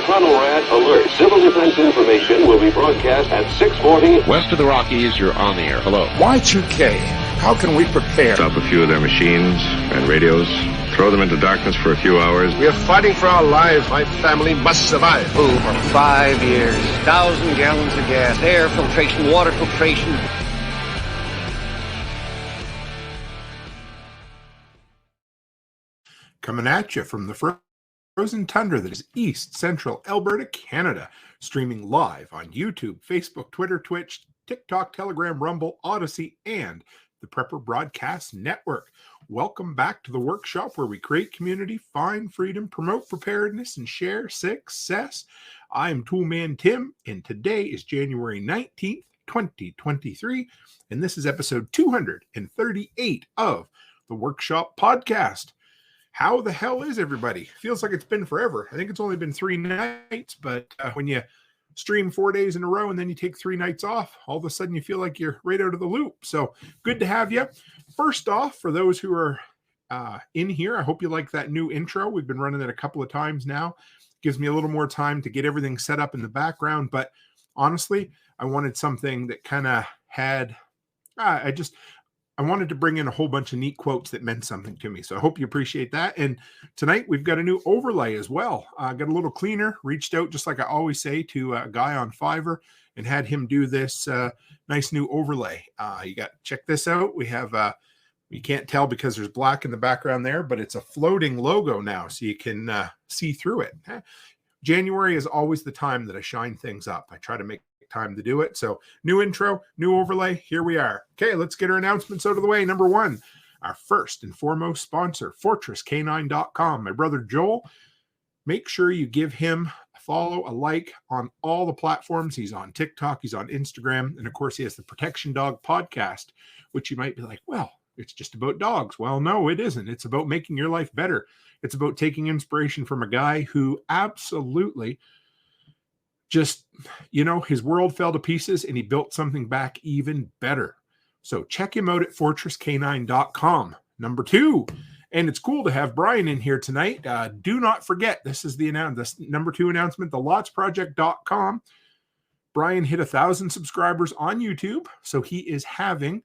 tunnel rat alert. Civil defense information will be broadcast at 6:40. West of the Rockies, you're on the air. Hello. Y2K, how can we prepare? Stop a few of their machines and radios. Throw them into darkness for a few hours. We are fighting for our lives. My family must survive. Oh, for 5 years. 1,000 gallons of gas, air filtration, water filtration. Coming at you from the frozen tundra that is East Central Alberta, Canada. Streaming live on YouTube, Facebook, Twitter, Twitch, TikTok, Telegram, Rumble, Odyssey, and the Prepper Broadcast Network. Welcome back to the workshop where we create community, find freedom, promote preparedness, and share success. I'm Toolman Tim, and today is January 19th, 2023, and this is episode 238 of the Workshop Podcast. How the hell is everybody? Feels like it's been forever. I think it's only been 3 nights, but when you stream 4 days in a row and then you take 3 nights off, all of a sudden you feel like you're right out of the loop. So good to have you. First off, for those who are in here, I hope you like that new intro. We've been running it a couple of times now. Gives me a little more time to get everything set up in the background. But honestly, I wanted something that kind of had, I wanted to bring in a whole bunch of neat quotes that meant something to me. So I hope you appreciate that. And tonight we've got a new overlay as well. Got a little cleaner, reached out, just like I always say, to a guy on Fiverr and had him do this nice new overlay. Check this out. We have, you can't tell because there's black in the background there, but it's a floating logo now. So you can see through it. January is always the time that I shine things up. I try to make time to do it. So new intro, new overlay. Here we are. Okay, let's get our announcements out of the way. Number one, our first and foremost sponsor, FortressK9.com. My brother Joel. Make sure you give him a follow, a like on all the platforms. He's on TikTok, he's on Instagram, and of course he has the Protection Dog podcast, which you might be like, well, it's just about dogs. Well, no, it isn't. It's about making your life better. It's about taking inspiration from a guy who absolutely just, his world fell to pieces and he built something back even better. So check him out at FortressK9.com. Number two, and it's cool to have Brian in here tonight. Do not forget, this is the number 2 announcement, thelotsproject.com. Brian hit 1,000 subscribers on YouTube, so he is having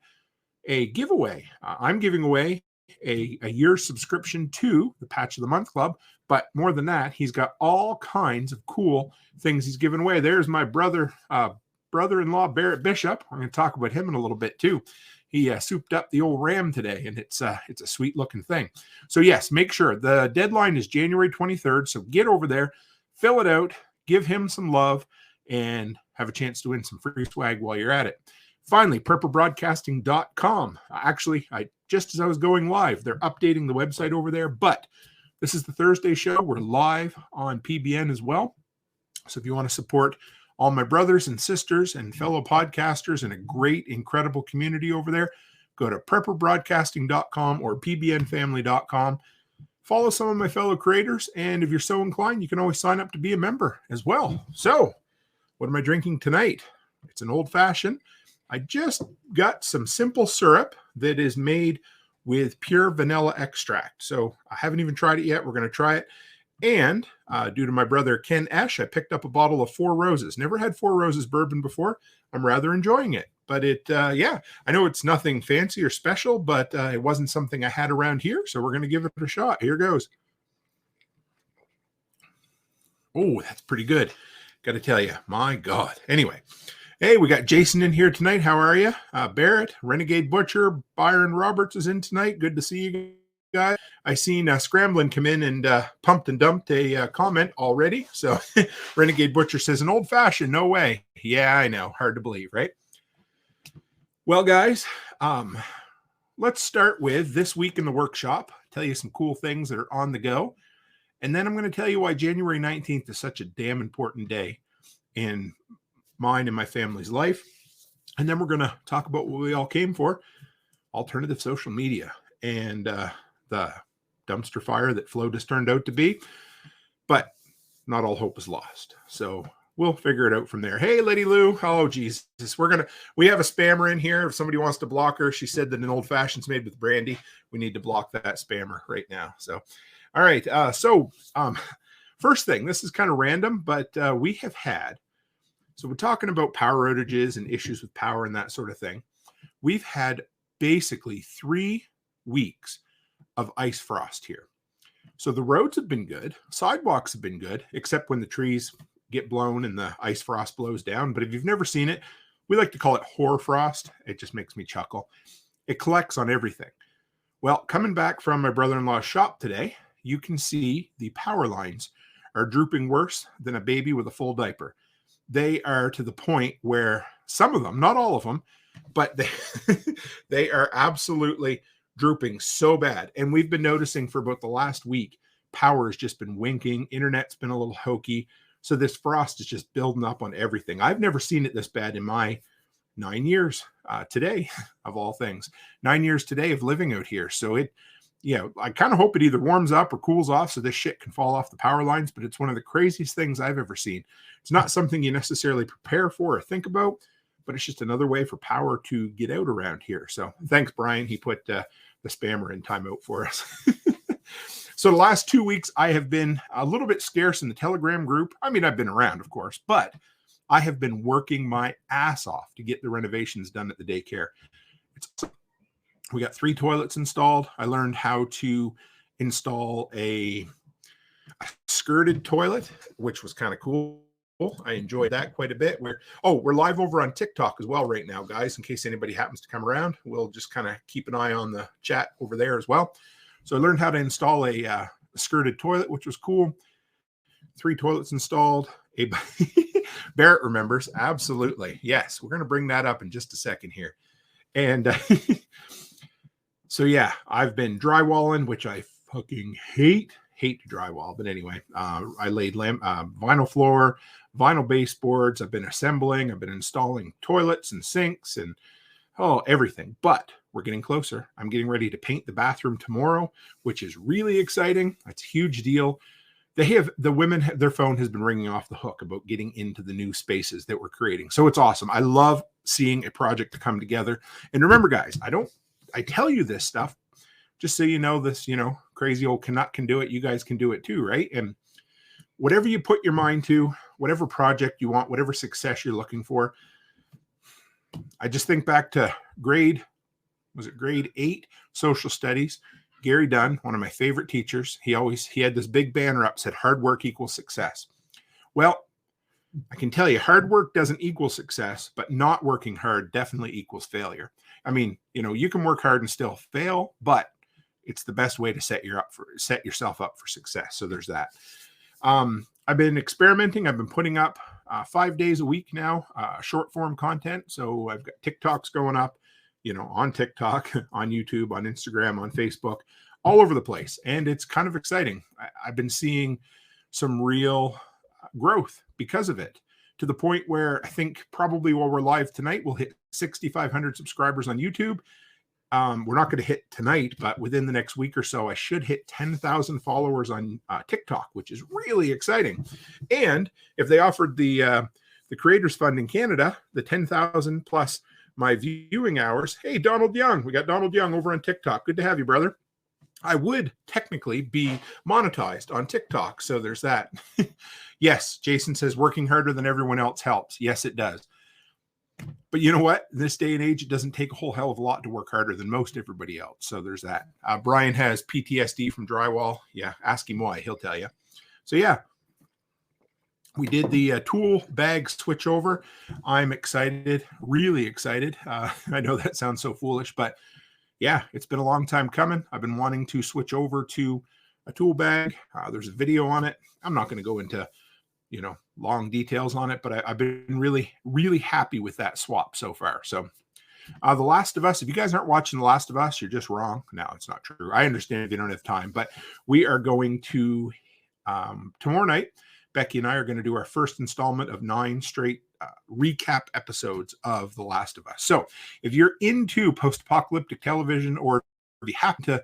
a giveaway. I'm giving away a year subscription to the Patch of the Month Club. But more than that, he's got all kinds of cool things he's giving away. There's my brother-in-law, Barrett Bishop. I'm going to talk about him in a little bit too. He souped up the old Ram today, and it's a sweet-looking thing. So yes, make sure. The deadline is January 23rd, so get over there, fill it out, give him some love, and have a chance to win some free swag while you're at it. Finally, prepperbroadcasting.com. Actually, just as I was going live, they're updating the website over there, but this is the Thursday show. We're live on PBN as well. So if you want to support all my brothers and sisters and fellow podcasters and a great, incredible community over there, go to prepperbroadcasting.com or pbnfamily.com. Follow some of my fellow creators, and if you're so inclined, you can always sign up to be a member as well. So what am I drinking tonight? It's an old-fashioned. I just got some simple syrup that is made with pure vanilla extract. So I haven't even tried it yet. We're going to try it. And due to my brother Ken Esch, I picked up a bottle of Four Roses. Never had Four Roses bourbon before. I'm rather enjoying it. But I know it's nothing fancy or special, but it wasn't something I had around here. So we're going to give it a shot. Here goes. Oh, that's pretty good. Got to tell you, my God. Anyway. Hey, we got Jason in here tonight. How are you? Barrett, Renegade Butcher, Byron Roberts is in tonight. Good to see you guys. I seen Scramblin come in and pumped and dumped a comment already. So Renegade Butcher says, an old-fashioned, no way. Yeah, I know. Hard to believe, right? Well, guys, let's start with this week in the workshop. Tell you some cool things that are on the go. And then I'm going to tell you why January 19th is such a damn important day in mine and my family's life. And then we're going to talk about what we all came for, alternative social media and the dumpster fire that Flote has turned out to be. But not all hope is lost. So we'll figure it out from there. Hey, Lady Lou. Oh, Jesus. We have a spammer in here. If somebody wants to block her, she said that an old fashioned's made with brandy. We need to block that spammer right now. So, all right. First thing, this is kind of random, but we have had, so we're talking about power outages and issues with power and that sort of thing. We've had basically 3 weeks of ice frost here. So the roads have been good. Sidewalks have been good, except when the trees get blown and the ice frost blows down. But if you've never seen it, we like to call it hoar frost. It just makes me chuckle. It collects on everything. Well, coming back from my brother-in-law's shop today, you can see the power lines are drooping worse than a baby with a full diaper. They are to the point where some of them, not all of them, but they are absolutely drooping so bad. And we've been noticing for about the last week, power has just been winking. Internet's been a little hokey. So this frost is just building up on everything. I've never seen it this bad in my 9 years today, of all things. 9 years today of living out here. So I kind of hope it either warms up or cools off so this shit can fall off the power lines, but it's one of the craziest things I've ever seen. It's not something you necessarily prepare for or think about, but it's just another way for power to get out around here. So thanks, Brian. He put the spammer in timeout for us. So the last 2 weeks, I have been a little bit scarce in the Telegram group. I mean, I've been around, of course, but I have been working my ass off to get the renovations done at the daycare. We got 3 toilets installed. I learned how to install a skirted toilet, which was kind of cool. I enjoyed that quite a bit. We're live over on TikTok as well right now, guys, in case anybody happens to come around. We'll just kind of keep an eye on the chat over there as well. So I learned how to install a skirted toilet, which was cool. 3 toilets installed. Barrett remembers. Absolutely. Yes, we're going to bring that up in just a second here. And so, yeah, I've been drywalling, which I fucking hate to drywall. But anyway, I laid vinyl floor, vinyl baseboards. I've been assembling. I've been installing toilets and sinks and everything. But we're getting closer. I'm getting ready to paint the bathroom tomorrow, which is really exciting. That's a huge deal. The women, their phone has been ringing off the hook about getting into the new spaces that we're creating. So it's awesome. I love seeing a project come together. And remember, guys, I tell you this stuff just so you know this, crazy old can do it. You guys can do it too, right? And whatever you put your mind to, whatever project you want, whatever success you're looking for. I just think back to grade 8 social studies. Gary Dunn, one of my favorite teachers, he had this big banner up, said hard work equals success. Well, I can tell you hard work doesn't equal success, but not working hard definitely equals failure. I mean, you can work hard and still fail, but it's the best way to set yourself up for success. So there's that. I've been experimenting. I've been putting up 5 days a week now, short form content. So I've got TikToks going up, on TikTok, on YouTube, on Instagram, on Facebook, all over the place. And it's kind of exciting. I've been seeing some real growth because of it, to the point where I think probably while we're live tonight, we'll hit 6,500 subscribers on YouTube. We're not going to hit tonight, but within the next week or so, I should hit 10,000 followers on TikTok, which is really exciting. And if they offered the Creators Fund in Canada, the 10,000 plus my viewing hours. Hey, Donald Young. We got Donald Young over on TikTok. Good to have you, brother. I would technically be monetized on TikTok. So there's that. Yes, Jason says working harder than everyone else helps. Yes, it does. But you know what? In this day and age, it doesn't take a whole hell of a lot to work harder than most everybody else. So there's that. Brian has PTSD from drywall. Yeah, ask him why. He'll tell you. So yeah, we did the tool bag switch over. I'm excited, really excited. I know that sounds so foolish, but yeah, it's been a long time coming. I've been wanting to switch over to a tool bag. There's a video on it. I'm not going to go into, long details on it, but I've been really, really happy with that swap so far. So The Last of Us, if you guys aren't watching The Last of Us, you're just wrong. No, it's not true. I understand if you don't have time, but we are going to, tomorrow night, Becky and I are going to do our first installment of 9 straight recap episodes of The Last of Us. So if you're into post-apocalyptic television, or if you happen to,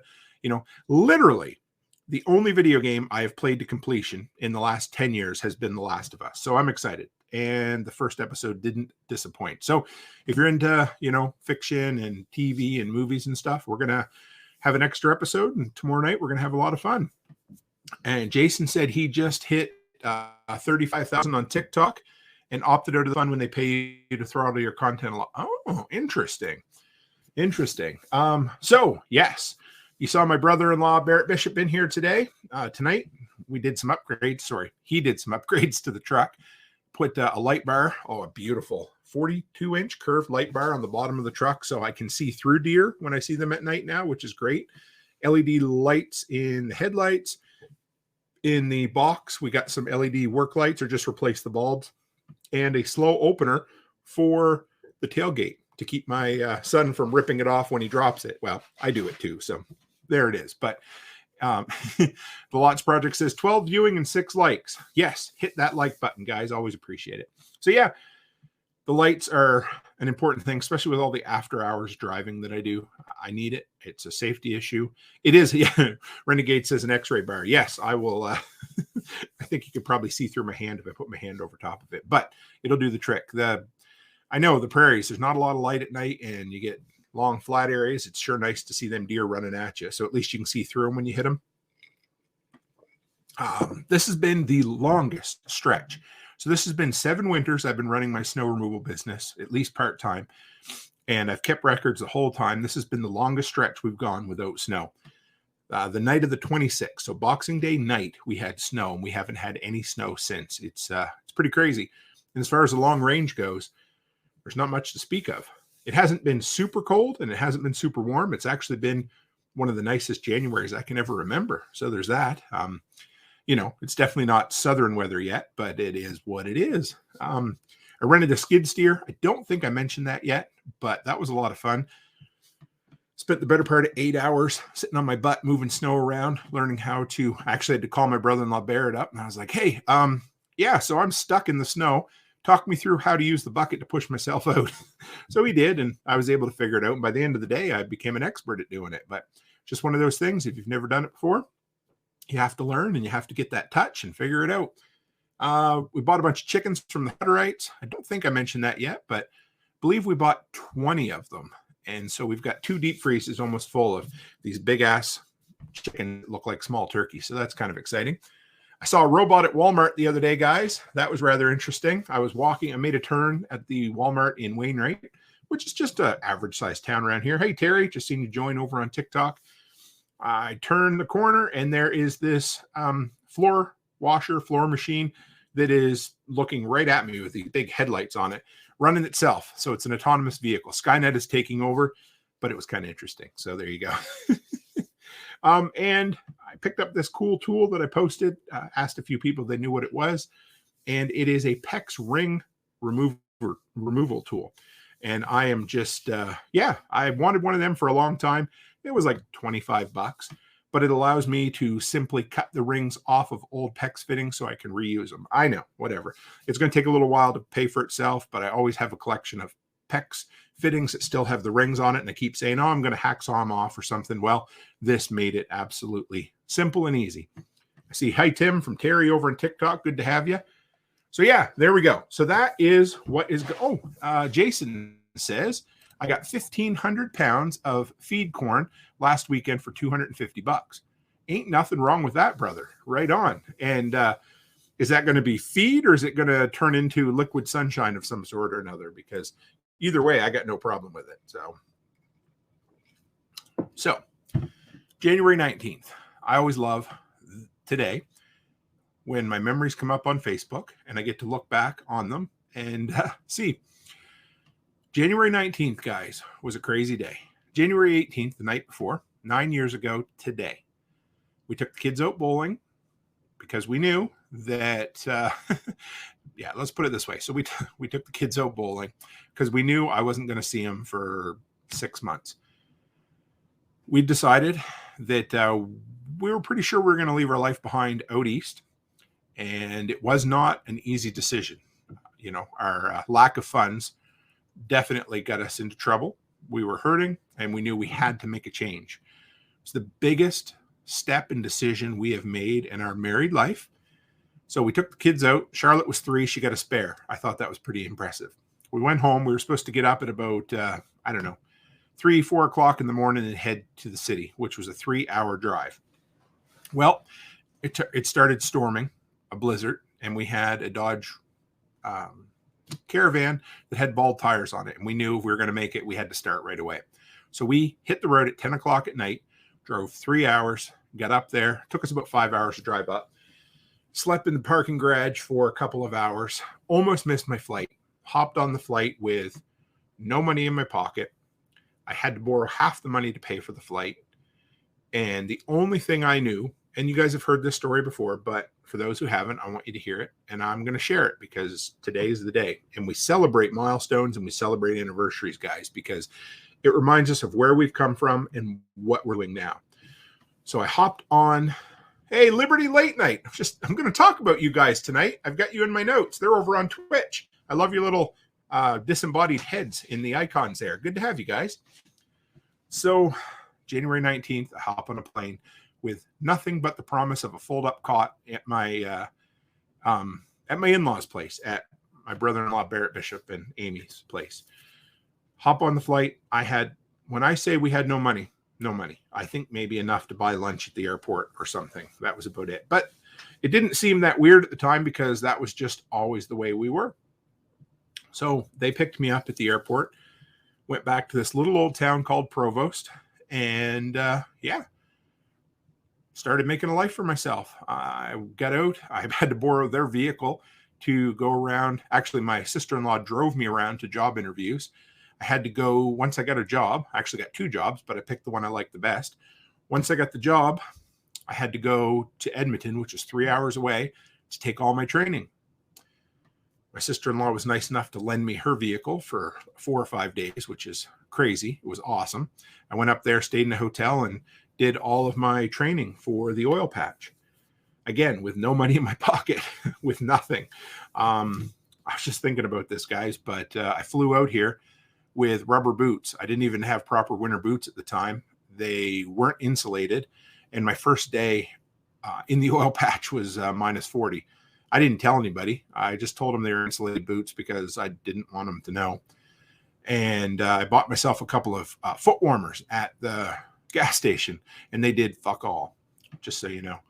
literally the only video game I have played to completion in the last 10 years has been The Last of Us. So I'm excited. And the first episode didn't disappoint. So if you're into, fiction and TV and movies and stuff, we're going to have an extra episode. And tomorrow night, we're going to have a lot of fun. And Jason said he just hit $35,000 on TikTok and opted out of the fund when they pay you to throttle your content a lot. Oh, interesting. So yes, you saw my brother-in-law Barrett Bishop in here tonight. We did some upgrades. He did some upgrades to the truck. Put a light bar, a beautiful 42-inch curved light bar on the bottom of the truck, so I can see through deer when I see them at night now, which is great. LED lights in the headlights. In the box, we got some LED work lights, or just replace the bulbs, and a slow opener for the tailgate to keep my son from ripping it off when he drops it. Well, I do it too, so there it is. But the Lots Project says 12 viewing and 6 likes. Yes, hit that like button, guys. Always appreciate it. So yeah, the lights are an important thing, especially with all the after hours driving that I do. I need it. It's a safety issue. It is. Yeah. Renegade says an X-ray bar. Yes, I will. I think you could probably see through my hand if I put my hand over top of it, but it'll do the trick. I know the prairies, there's not a lot of light at night and you get long flat areas. It's sure nice to see them deer running at you. So at least you can see through them when you hit them. This has been the longest stretch. So this has been 7 winters I've been running my snow removal business, at least part-time. And I've kept records the whole time. This has been the longest stretch we've gone without snow. The night of the 26th, so Boxing Day night, we had snow, and we haven't had any snow since. It's pretty crazy. And as far as the long range goes, there's not much to speak of. It hasn't been super cold, and it hasn't been super warm. It's actually been one of the nicest Januaries I can ever remember. So there's that. It's definitely not southern weather yet, but it is what it is. I rented a skid steer. I don't think I mentioned that yet, but that was a lot of fun. Spent the better part of 8 hours sitting on my butt, moving snow around, learning how to. I actually had to call my brother-in-law Barrett up, and I was like, hey, so I'm stuck in the snow. Talk me through how to use the bucket to push myself out. So he did, and I was able to figure it out. And by the end of the day, I became an expert at doing it. But just one of those things, if you've never done it before, you have to learn, and you have to get that touch and figure it out. We bought a bunch of chickens from the Hutterites. I don't think I mentioned that yet, but I believe we bought 20 of them. And so we've got 2 deep freezes almost full of these big-ass chicken that look like small turkeys. So that's kind of exciting. I saw a robot at Walmart the other day, guys. That was rather interesting. I made a turn at the Walmart in Wainwright, which is just an average-sized town around here. Hey, Terry, just seen you join over on TikTok. I turned the corner, and there is this floor machine that is looking right at me with these big headlights on it, running itself. So it's an autonomous vehicle. Skynet is taking over, but it was kind of interesting. So there you go. And I picked up this cool tool that I posted, asked a few people if they knew what it was, and it is a PEX ring removal tool. And I am just, I wanted one of them for a long time. It was like $25, but it allows me to simply cut the rings off of old PEX fittings so I can reuse them. I know, whatever. It's going to take a little while to pay for itself, but I always have a collection of PEX fittings that still have the rings on it, and I keep saying, I'm going to hacksaw them off or something. Well, this made it absolutely simple and easy. I see, hi, Tim from Terry over on TikTok. Good to have you. So yeah, there we go. So that is what is, Jason says, I got 1,500 pounds of feed corn last weekend for $250. Ain't nothing wrong with that, brother. Right on. And is that going to be feed, or is it going to turn into liquid sunshine of some sort or another? Because either way, I got no problem with it. So January 19th, I always love today when my memories come up on Facebook and I get to look back on them and see. January 19th, guys, was a crazy day. January 18th, the night before, 9 years ago today, we took the kids out bowling because we knew that, let's put it this way. So we took the kids out bowling because we knew I wasn't going to see them for 6 months. We decided that we were pretty sure we were going to leave our life behind out east, and it was not an easy decision. Our lack of funds definitely got us into trouble. We were hurting, and we knew we had to make a change. It's the biggest step and decision we have made in our married life. So we took the kids out. Charlotte was 3. She got a spare. I thought that was pretty impressive. We went home. We were supposed to get up at about, 3, 4 o'clock in the morning and head to the city, which was a 3-hour drive. Well, it started storming, a blizzard. and we had a Dodge Caravan that had bald tires on it. And we knew if we were going to make it, we had to start right away. So we hit the road at 10 o'clock at night, drove 3 hours, got up there. Took us about 5 hours to drive up. Slept in the parking garage for a couple of hours. Almost missed my flight. Hopped on the flight with no money in my pocket. I had to borrow half the money to pay for the flight. And the only thing I knew, and you guys have heard this story before, but for those who haven't, I want you to hear it. And I'm going to share it because today is the day. And we celebrate milestones and we celebrate anniversaries, guys, because it reminds us of where we've come from and what we're doing now. So I hopped on. Hey, Liberty Late Night. I'm going to talk about you guys tonight. I've got you in my notes. They're over on Twitch. I love your little disembodied heads in the icons there. Good to have you guys. So January 19th, I hop on a plane with nothing but the promise of a fold-up cot at my in-laws' place, at my brother-in-law Barrett Bishop and Amy's place. Hop on the flight. When I say we had no money, I think maybe enough to buy lunch at the airport or something. That was about it. But it didn't seem that weird at the time because that was just always the way we were. So they picked me up at the airport, went back to this little old town called Provost, and started making a life for myself. I got out. I had to borrow their vehicle to go around. Actually, my sister-in-law drove me around to job interviews. I had to go, once I got a job, I actually got 2 jobs, but I picked the one I liked the best. Once I got the job, I had to go to Edmonton, which is 3 hours away, to take all my training. My sister-in-law was nice enough to lend me her vehicle for 4 or 5 days, which is crazy. It was awesome. I went up there, stayed in a hotel, and did all of my training for the oil patch. Again, with no money in my pocket, with nothing. I was just thinking about this, guys, but I flew out here with rubber boots. I didn't even have proper winter boots at the time. They weren't insulated. And my first day in the oil patch was minus 40. I didn't tell anybody. I just told them they were insulated boots because I didn't want them to know. And I bought myself a couple of foot warmers at the gas station, and they did fuck all, just so you know.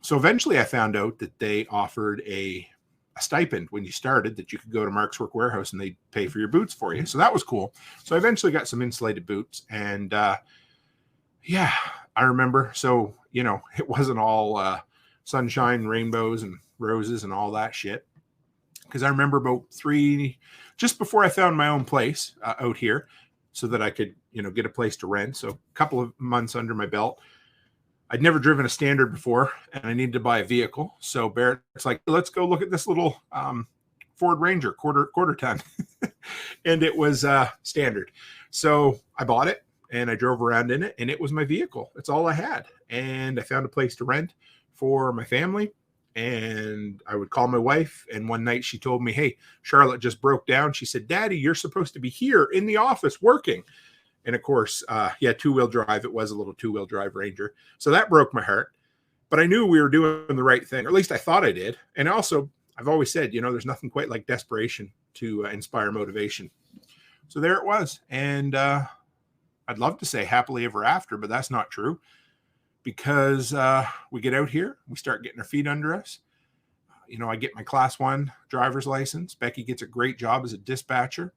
So eventually I found out that they offered a stipend when you started, that you could go to Mark's Work Warehouse and they'd pay for your boots for you. So that was cool. So I eventually got some insulated boots, and I remember. So, it wasn't all sunshine, rainbows and roses and all that shit. Because I remember about just before I found my own place out here so that I could, get a place to rent. So a couple of months under my belt. I'd never driven a standard before, and I needed to buy a vehicle. So Barrett's like, let's go look at this little Ford Ranger quarter ton. And it was standard. So I bought it and I drove around in it, and it was my vehicle. That's all I had. And I found a place to rent for my family. And I would call my wife, and one night she told me, hey, Charlotte just broke down. She said, Daddy, you're supposed to be here in the office working. And of course, 2-wheel drive. It was a little 2-wheel drive Ranger. So that broke my heart. But I knew we were doing the right thing, or at least I thought I did. And also, I've always said, there's nothing quite like desperation to inspire motivation. So there it was. And I'd love to say happily ever after, but that's not true. Because we get out here, we start getting our feet under us. I get my Class 1 driver's license. Becky gets a great job as a dispatcher.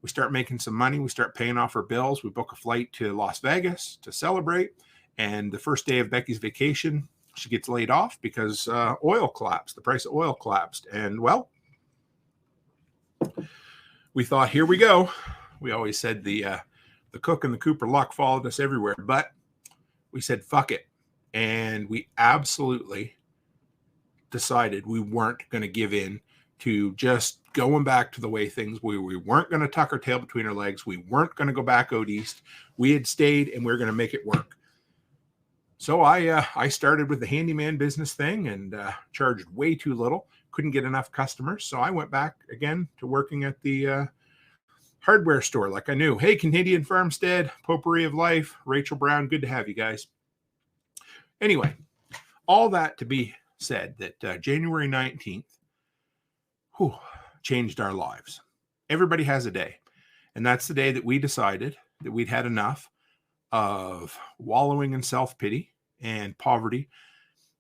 We start making some money. We start paying off our bills. We book a flight to Las Vegas to celebrate. And the first day of Becky's vacation, she gets laid off because oil collapsed. The price of oil collapsed. And, well, we thought, here we go. We always said the Cook and the Cooper luck followed us everywhere. But we said, fuck it. And we absolutely decided we weren't going to give in to just going back to the way things were. We weren't going to tuck our tail between our legs. We weren't going to go back out east. We had stayed, and we were going to make it work. So I started with the handyman business thing and charged way too little. Couldn't get enough customers. So I went back again to working at the hardware store like I knew. Hey, Canadian Farmstead, Potpourri of Life, Rachel Brown, good to have you guys. Anyway, all that to be said that January 19th changed our lives. Everybody has a day. And that's the day that we decided that we'd had enough of wallowing in self-pity and poverty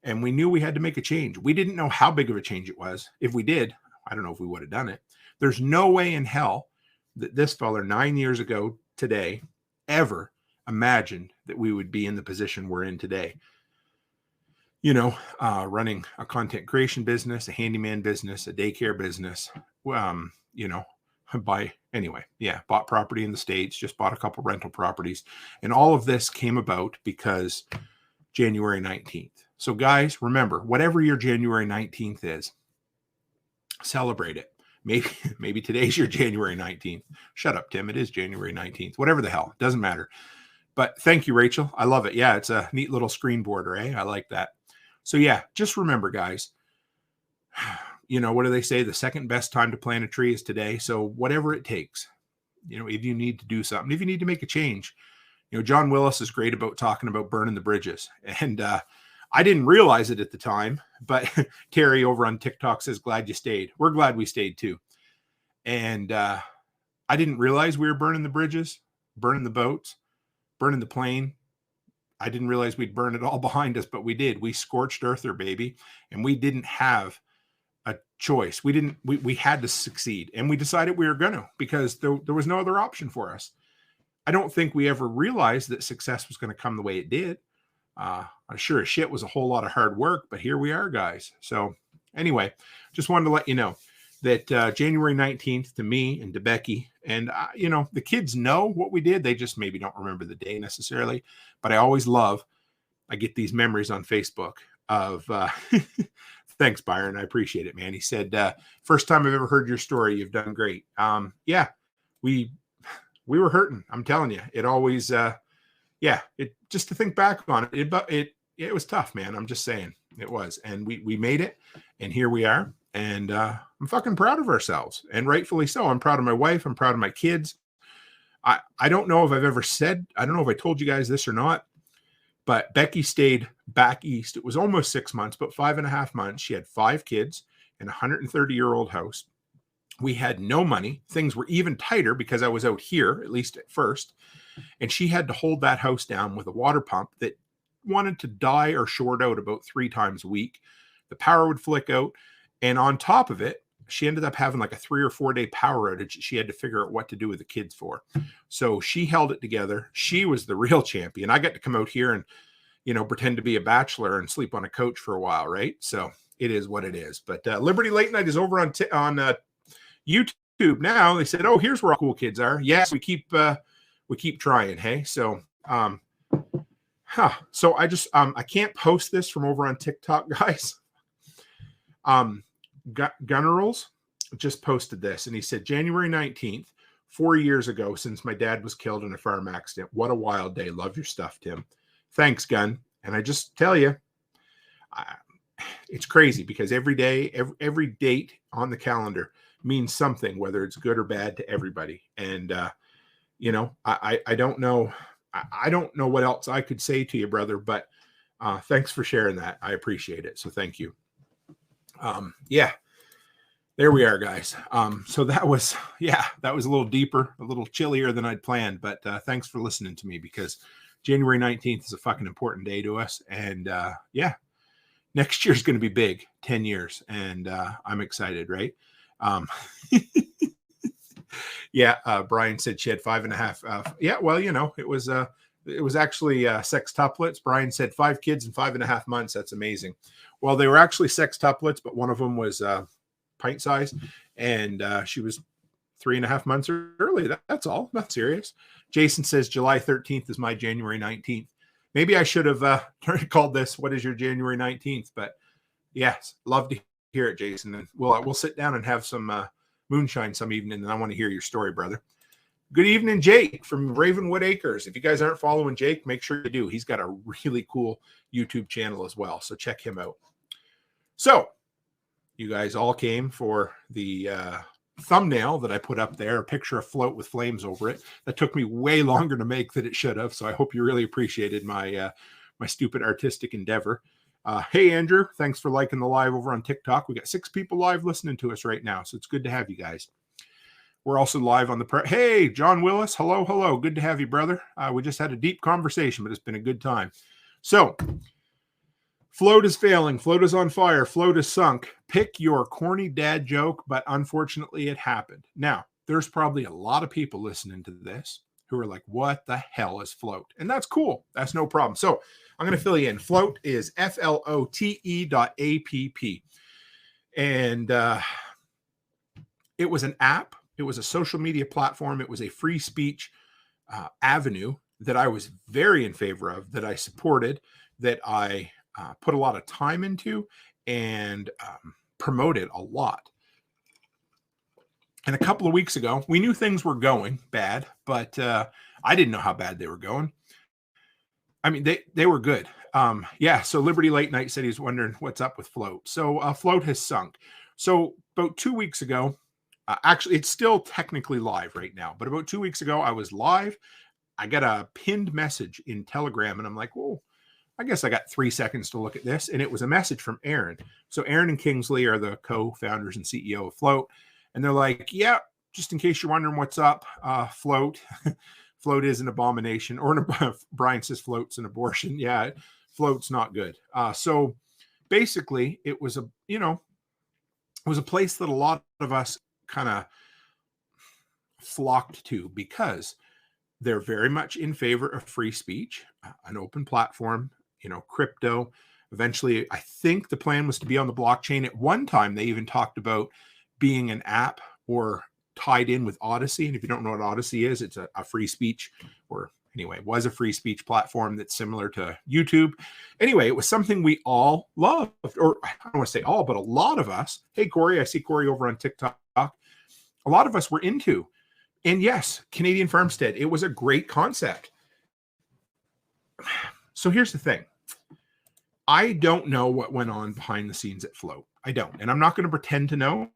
And we knew we had to make a change. We didn't know how big of a change it was. If we did, I don't know if we would have done it. There's no way in hell that this fella 9 years ago today ever imagined that we would be in the position we're in today. Running a content creation business, a handyman business, a daycare business, bought property in the States, just bought a couple rental properties. And all of this came about because January 19th. So guys, remember, whatever your January 19th is, celebrate it. Maybe today's your January 19th. Shut up, Tim. It is January 19th. Whatever the hell. Doesn't matter. But thank you, Rachel. I love it. Yeah, it's a neat little screen border, eh? I like that. So yeah, just remember, guys, what do they say? The second best time to plant a tree is today. So whatever it takes, if you need to do something, if you need to make a change, John Willis is great about talking about burning the bridges. And I didn't realize it at the time, but Terry over on TikTok says, glad you stayed. We're glad we stayed too. And I didn't realize we were burning the bridges, burning the boats, burning the plane. I didn't realize we'd burn it all behind us, but we did. We scorched earther, baby. And we didn't have a choice. We had to succeed. And we decided we were going to, because there was no other option for us. I don't think we ever realized that success was going to come the way it did. I'm sure as shit was a whole lot of hard work, but here we are, guys. So anyway, just wanted to let you know that January 19th to me and to Becky, and the kids know what we did. They just maybe don't remember the day necessarily, but I get these memories on Facebook of thanks, Byron. I appreciate it, man. He said, first time I've ever heard your story. You've done great. We were hurting. I'm telling you, it always, just to think back on it, it was tough, man. I'm just saying it was, and we made it, and here we are. And I'm fucking proud of ourselves, and rightfully so. I'm proud of my wife. I'm proud of my kids. I don't know if I've ever said, I don't know if I told you guys this or not, but Becky stayed back east. It was almost 6 months, but 5.5 months. She had 5 kids in a 130-year-old house. We had no money. Things were even tighter because I was out here, at least at first. And she had to hold that house down with a water pump that wanted to die or short out about 3 times a week. The power would flick out. And on top of it, she ended up having like a 3 or 4 day power outage. She had to figure out what to do with the kids for. So she held it together. She was the real champion. I got to come out here and, pretend to be a bachelor and sleep on a couch for a while, right? So it is what it is. But Liberty Late Night is over on YouTube now. They said, oh, here's where all cool kids are. Yes, we keep trying. Hey, so so I just I can't post this from over on TikTok, guys. Gunnerals just posted this, and he said January 19th, 4 years ago since my dad was killed in a farm accident. What a wild day. Love your stuff, Tim. Thanks, Gun. And I just tell you, it's crazy because every day, every date on the calendar means something, whether it's good or bad to everybody. And I don't know. I don't know what else I could say to you, brother, but thanks for sharing that. I appreciate it. So thank you. There we are, guys. So that was a little deeper, a little chillier than I'd planned, but thanks for listening to me, because January 19th is a fucking important day to us. And next year's going to be big, 10 years. And I'm excited, right? Brian said she had 5.5. Well, it was actually sextuplets. Brian said 5 kids in 5.5 months. That's amazing. Well, they were actually sextuplets, but one of them was pint size, and she was 3.5 months early. That's all. Not serious. Jason says July 13th is my January 19th. Maybe I should have called this, what is your January 19th? But yes, love to hear it, Jason. And we'll sit down and have some moonshine some evening, and I want to hear your story, brother. Good evening, Jake from Ravenwood Acres. If you guys aren't following Jake, make sure you do. He's got a really cool YouTube channel as well, so check him out. So you guys all came for the thumbnail that I put up there, a picture of Flote with flames over it. That took me way longer to make than it should have, so I hope you really appreciated my my stupid artistic endeavor. Hey, Andrew, thanks for liking the live over on TikTok. We got 6 people live listening to us right now, so it's good to have you guys. We're also live on the Hey, John Willis. Hello. Good to have you, brother. We just had a deep conversation, but it's been a good time. So Flote is failing. Flote is on fire. Flote is sunk. Pick your corny dad joke, but unfortunately it happened. Now, there's probably a lot of people listening to this who are like, what the hell is Flote? And that's cool. That's no problem. So I'm going to fill you in. Flote is FLOTE.app. And it was an app. It was a social media platform. It was a free speech avenue that I was very in favor of, that I supported, that I put a lot of time into and promoted a lot. And a couple of weeks ago, we knew things were going bad, but I didn't know how bad they were going. I mean, they were good. So Liberty Late Night said he's wondering what's up with Flote. So Flote has sunk. So about 2 weeks ago, actually, it's still technically live right now, but about 2 weeks ago, I was live. I got a pinned message in Telegram, and I'm like, whoa, I guess I got 3 seconds to look at this. And it was a message from Aaron. So Aaron and Kingsley are the co-founders and CEO of Flote. And they're like, yeah, just in case you're wondering what's up, Flote. Flote is an abomination. Or Brian says Flote's an abortion. Yeah, Flote's not good. So basically, it was a place that a lot of us kind of flocked to because they're very much in favor of free speech, an open platform, crypto. Eventually, I think the plan was to be on the blockchain. At one time, they even talked about being an app or tied in with Odyssey. And if you don't know what Odyssey is, it's a free speech, or anyway, was a free speech platform that's similar to YouTube. Anyway, it was something we all loved, or I don't want to say all, but a lot of us. Hey, Corey, I see Corey over on TikTok. A lot of us were into. And yes, Canadian Farmstead, it was a great concept. So here's the thing. I don't know what went on behind the scenes at Flote. I don't. And I'm not going to pretend to know.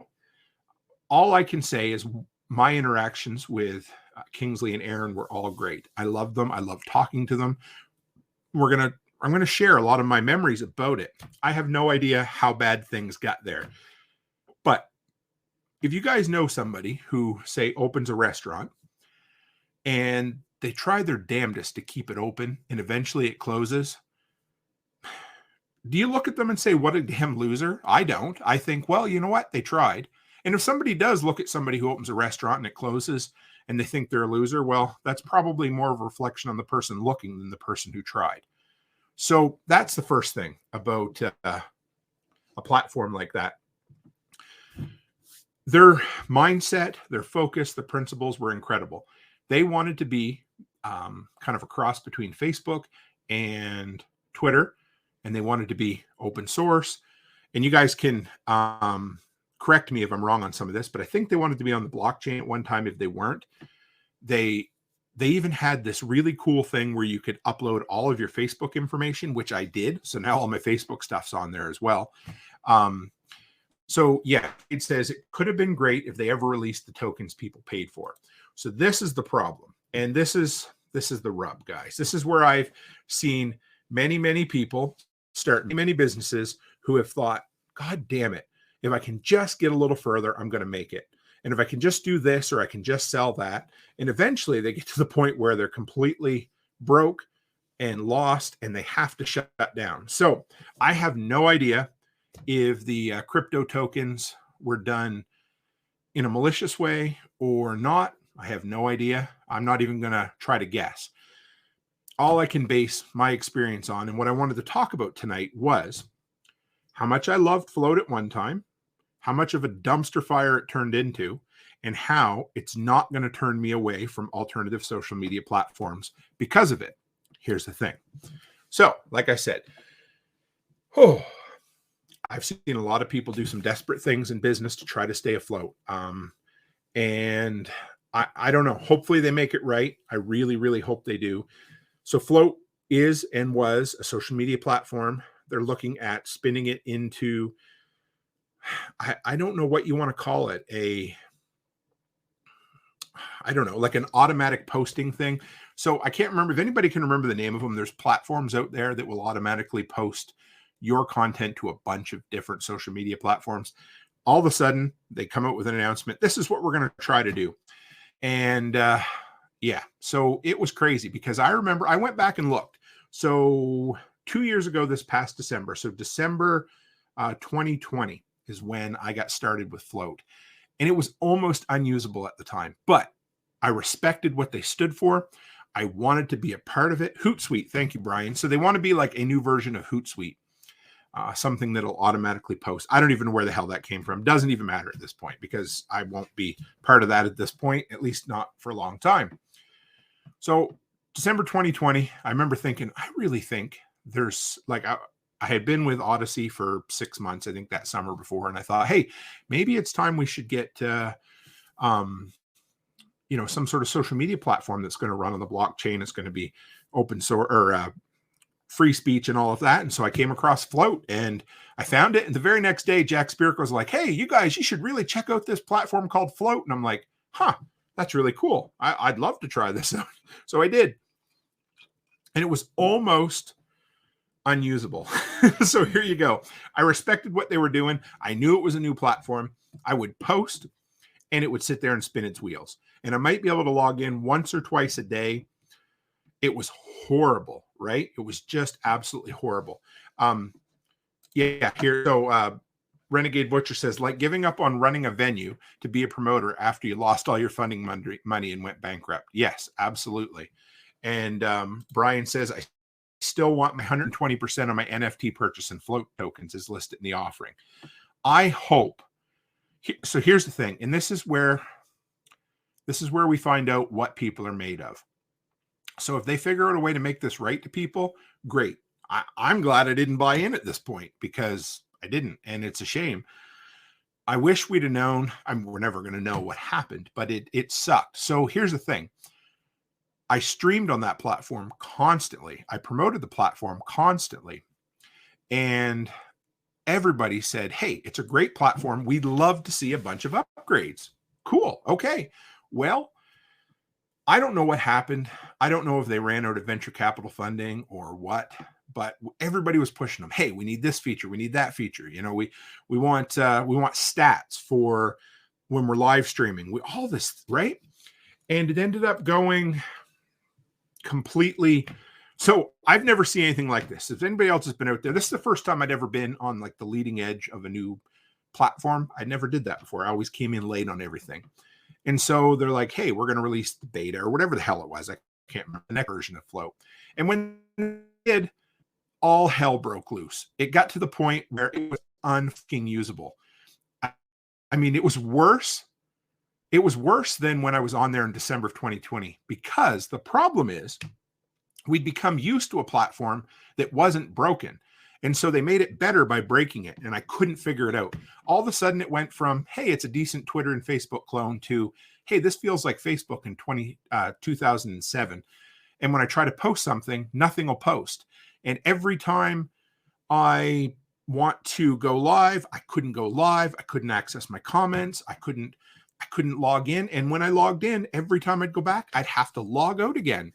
All I can say is my interactions with Kingsley and Aaron were all great. I love them. I love talking to them. I'm going to share a lot of my memories about it. I have no idea how bad things got there. But if you guys know somebody who, say, opens a restaurant and they try their damnedest to keep it open and eventually it closes, do you look at them and say, what a damn loser? I don't. I think, well, you know what? They tried. And if somebody does look at somebody who opens a restaurant and it closes and they think they're a loser, well, that's probably more of a reflection on the person looking than the person who tried. So that's the first thing about a platform like that. Their mindset, their focus, the principles were incredible. They wanted to be kind of a cross between Facebook and Twitter, and they wanted to be open source. And you guys can correct me if I'm wrong on some of this, but I think they wanted to be on the blockchain at one time if they weren't. They even had this really cool thing where you could upload all of your Facebook information, which I did. So now all my Facebook stuff's on there as well. So yeah, it says it could have been great if they ever released the tokens people paid for. So this is the problem. And this is the rub, guys. This is where I've seen many people start many businesses who have thought, God damn it, if I can just get a little further, I'm going to make it. And if I can just do this, or I can just sell that. And eventually they get to the point where they're completely broke and lost and they have to shut down. So I have no idea if the crypto tokens were done in a malicious way or not. I have no idea. I'm not even going to try to guess. All I can base my experience on, and what I wanted to talk about tonight, was how much I loved Flote at one time, how much of a dumpster fire it turned into, and how it's not going to turn me away from alternative social media platforms because of it. Here's the thing. So, like I said, I've seen a lot of people do some desperate things in business to try to stay afloat. And I don't know. Hopefully they make it right. I really hope they do. So Flote is and was a social media platform. They're looking at spinning it into, I don't know what you want to call it, I don't know, like an automatic posting thing. So I can't remember if anybody can remember the name of them. There's platforms out there that will automatically post your content to a bunch of different social media platforms. All of a sudden, they come out with an announcement. This is what we're going to try to do. And yeah, so it was crazy because I remember I went back and looked. So 2 years ago this past December. So December 2020 is when I got started with Flote. And it was almost unusable at the time, but I respected what they stood for. I wanted to be a part of it. Hootsuite, thank you, Brian. So they want to be like a new version of Hootsuite, something that'll automatically post. I don't even know where the hell that came from. Doesn't even matter at this point because I won't be part of that at this point, at least not for a long time. So December 2020, I remember thinking, I really think there's like, I had been with Odyssey for 6 months, I think that summer before. And I thought, hey, maybe it's time we should get, some sort of social media platform that's going to run on the blockchain. It's going to be open source or free speech and all of that. And so I came across Flote and I found it. And the very next day, Jack Spirko was like, hey, you guys, you should really check out this platform called Flote. And I'm like, that's really cool. I'd love to try this out. So I did. And it was almost unusable. So here you go. I respected what they were doing. I knew it was a new platform. I would post and it would sit there and spin its wheels. And I might be able to log in once or twice a day. It was horrible, right? It was just absolutely horrible. Here. So Renegade Butcher says, like giving up on running a venue to be a promoter after you lost all your funding money and went bankrupt. Yes, absolutely. And Brian says, I still want my 120% of my NFT purchase in Flote tokens is listed in the offering. I hope. So here's the thing. And this is where we find out what people are made of. So if they figure out a way to make this right to people, great. I'm glad I didn't buy in at this point because I didn't. And it's a shame. I wish we'd have known. We're never going to know what happened, but it sucked. So here's the thing. I streamed on that platform constantly. I promoted the platform constantly. And everybody said, hey, it's a great platform. We'd love to see a bunch of upgrades. Cool. Okay. Well, I don't know what happened. I don't know if they ran out of venture capital funding or what, but everybody was pushing them. Hey, we need this feature. We need that feature. We want stats for when we're live streaming. All this, right? And it ended up going completely. So I've never seen anything like this. If anybody else has been out there, this is the first time I'd ever been on like the leading edge of a new platform. I never did that before. I always came in late on everything. And so they're like, hey, we're going to release the beta or whatever the hell it was. I can't remember the next version of Flote. And when they did, all hell broke loose. It got to the point where it was unfucking usable. I mean, it was worse. It was worse than when I was on there in December of 2020, because the problem is we'd become used to a platform that wasn't broken. And so they made it better by breaking it. And I couldn't figure it out. All of a sudden it went from, hey, it's a decent Twitter and Facebook clone to, hey, this feels like Facebook in 2007. And when I try to post something, nothing will post. And every time I want to go live, I couldn't go live. I couldn't access my comments. I couldn't log in. And when I logged in, every time I'd go back, I'd have to log out again.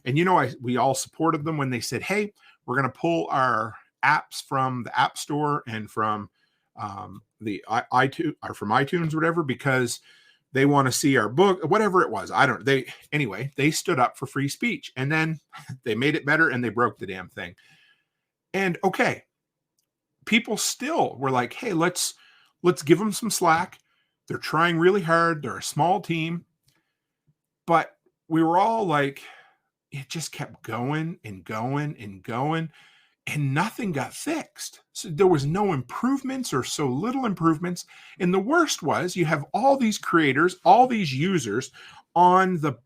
And, we all supported them when they said, hey, we're going to pull our apps from the App Store and from the iTunes or from iTunes, whatever, because they want to see our book, whatever it was. They stood up for free speech, and then they made it better and they broke the damn thing. And okay, people still were like, hey, let's give them some slack. They're trying really hard. They're a small team, but we were all like, it just kept going and going and going, and nothing got fixed. So there was no improvements or so little improvements. And the worst was you have all these creators, all these users on the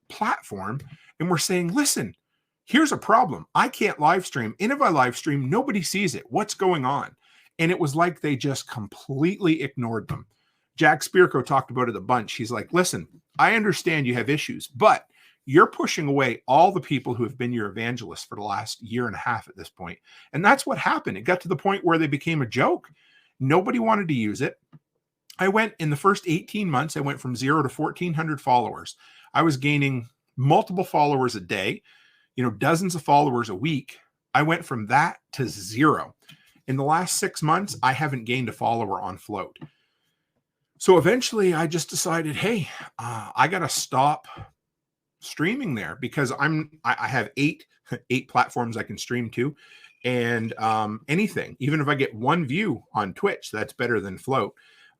platform, and we're saying, listen, here's a problem. I can't live stream. And if I live stream, nobody sees it. What's going on? And it was like they just completely ignored them. Jack Spirko talked about it a bunch. He's like, listen, I understand you have issues, but you're pushing away all the people who have been your evangelists for the last year and a half at this point. And that's what happened. It got to the point where they became a joke. Nobody wanted to use it. I went in the first 18 months, I went from 0 to 1,400 followers. I was gaining multiple followers a day, dozens of followers a week. I went from that to 0. In the last 6 months, I haven't gained a follower on Flote. So eventually I just decided, hey, I got to stop streaming there because I have 8 8 platforms I can stream to, and anything. Even if I get 1 view on Twitch, that's better than Flote.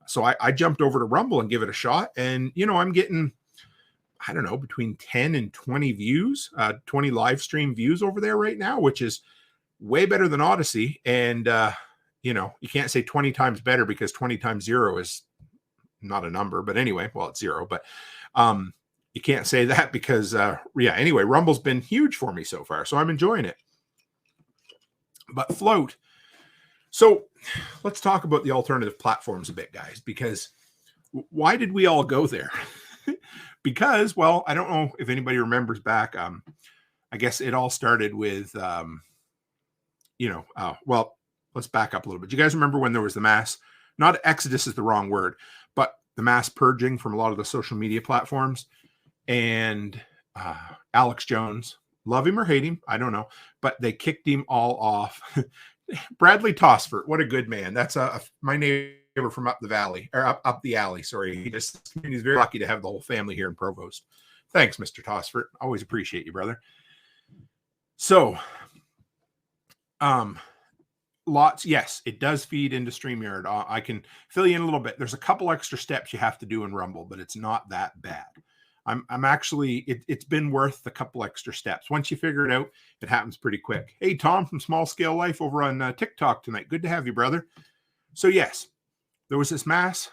So I jumped over to Rumble and give it a shot, and I'm getting, I don't know, between 10 and 20 views, 20 live stream views over there right now, which is way better than Odyssey. And you can't say 20 times better, because 20 times 0 is not a number, but anyway, well, it's 0, but you can't say that because anyway, Rumble's been huge for me so far, so I'm enjoying it. But Flote, so let's talk about the alternative platforms a bit, guys, because why did we all go there? Because, well, I don't know if anybody remembers back. I guess it all started with well, let's back up a little bit. Do you guys remember when there was the mass, not exodus is the wrong word, but the mass purging from a lot of the social media platforms? And Alex Jones, love him or hate him, I don't know, but they kicked him all off. Bradley Tosford, what a good man. That's my neighbor from up the valley, or up the alley. Sorry, he's very lucky to have the whole family here in Provost. Thanks, Mr. Tosford. Always appreciate you, brother. So, lots. Yes, it does feed into StreamYard. I can fill you in a little bit. There's a couple extra steps you have to do in Rumble, but it's not that bad. I'm actually, it's been worth a couple extra steps. Once you figure it out, it happens pretty quick. Hey, Tom from Small Scale Life over on TikTok tonight. Good to have you, brother. So yes, there was this mass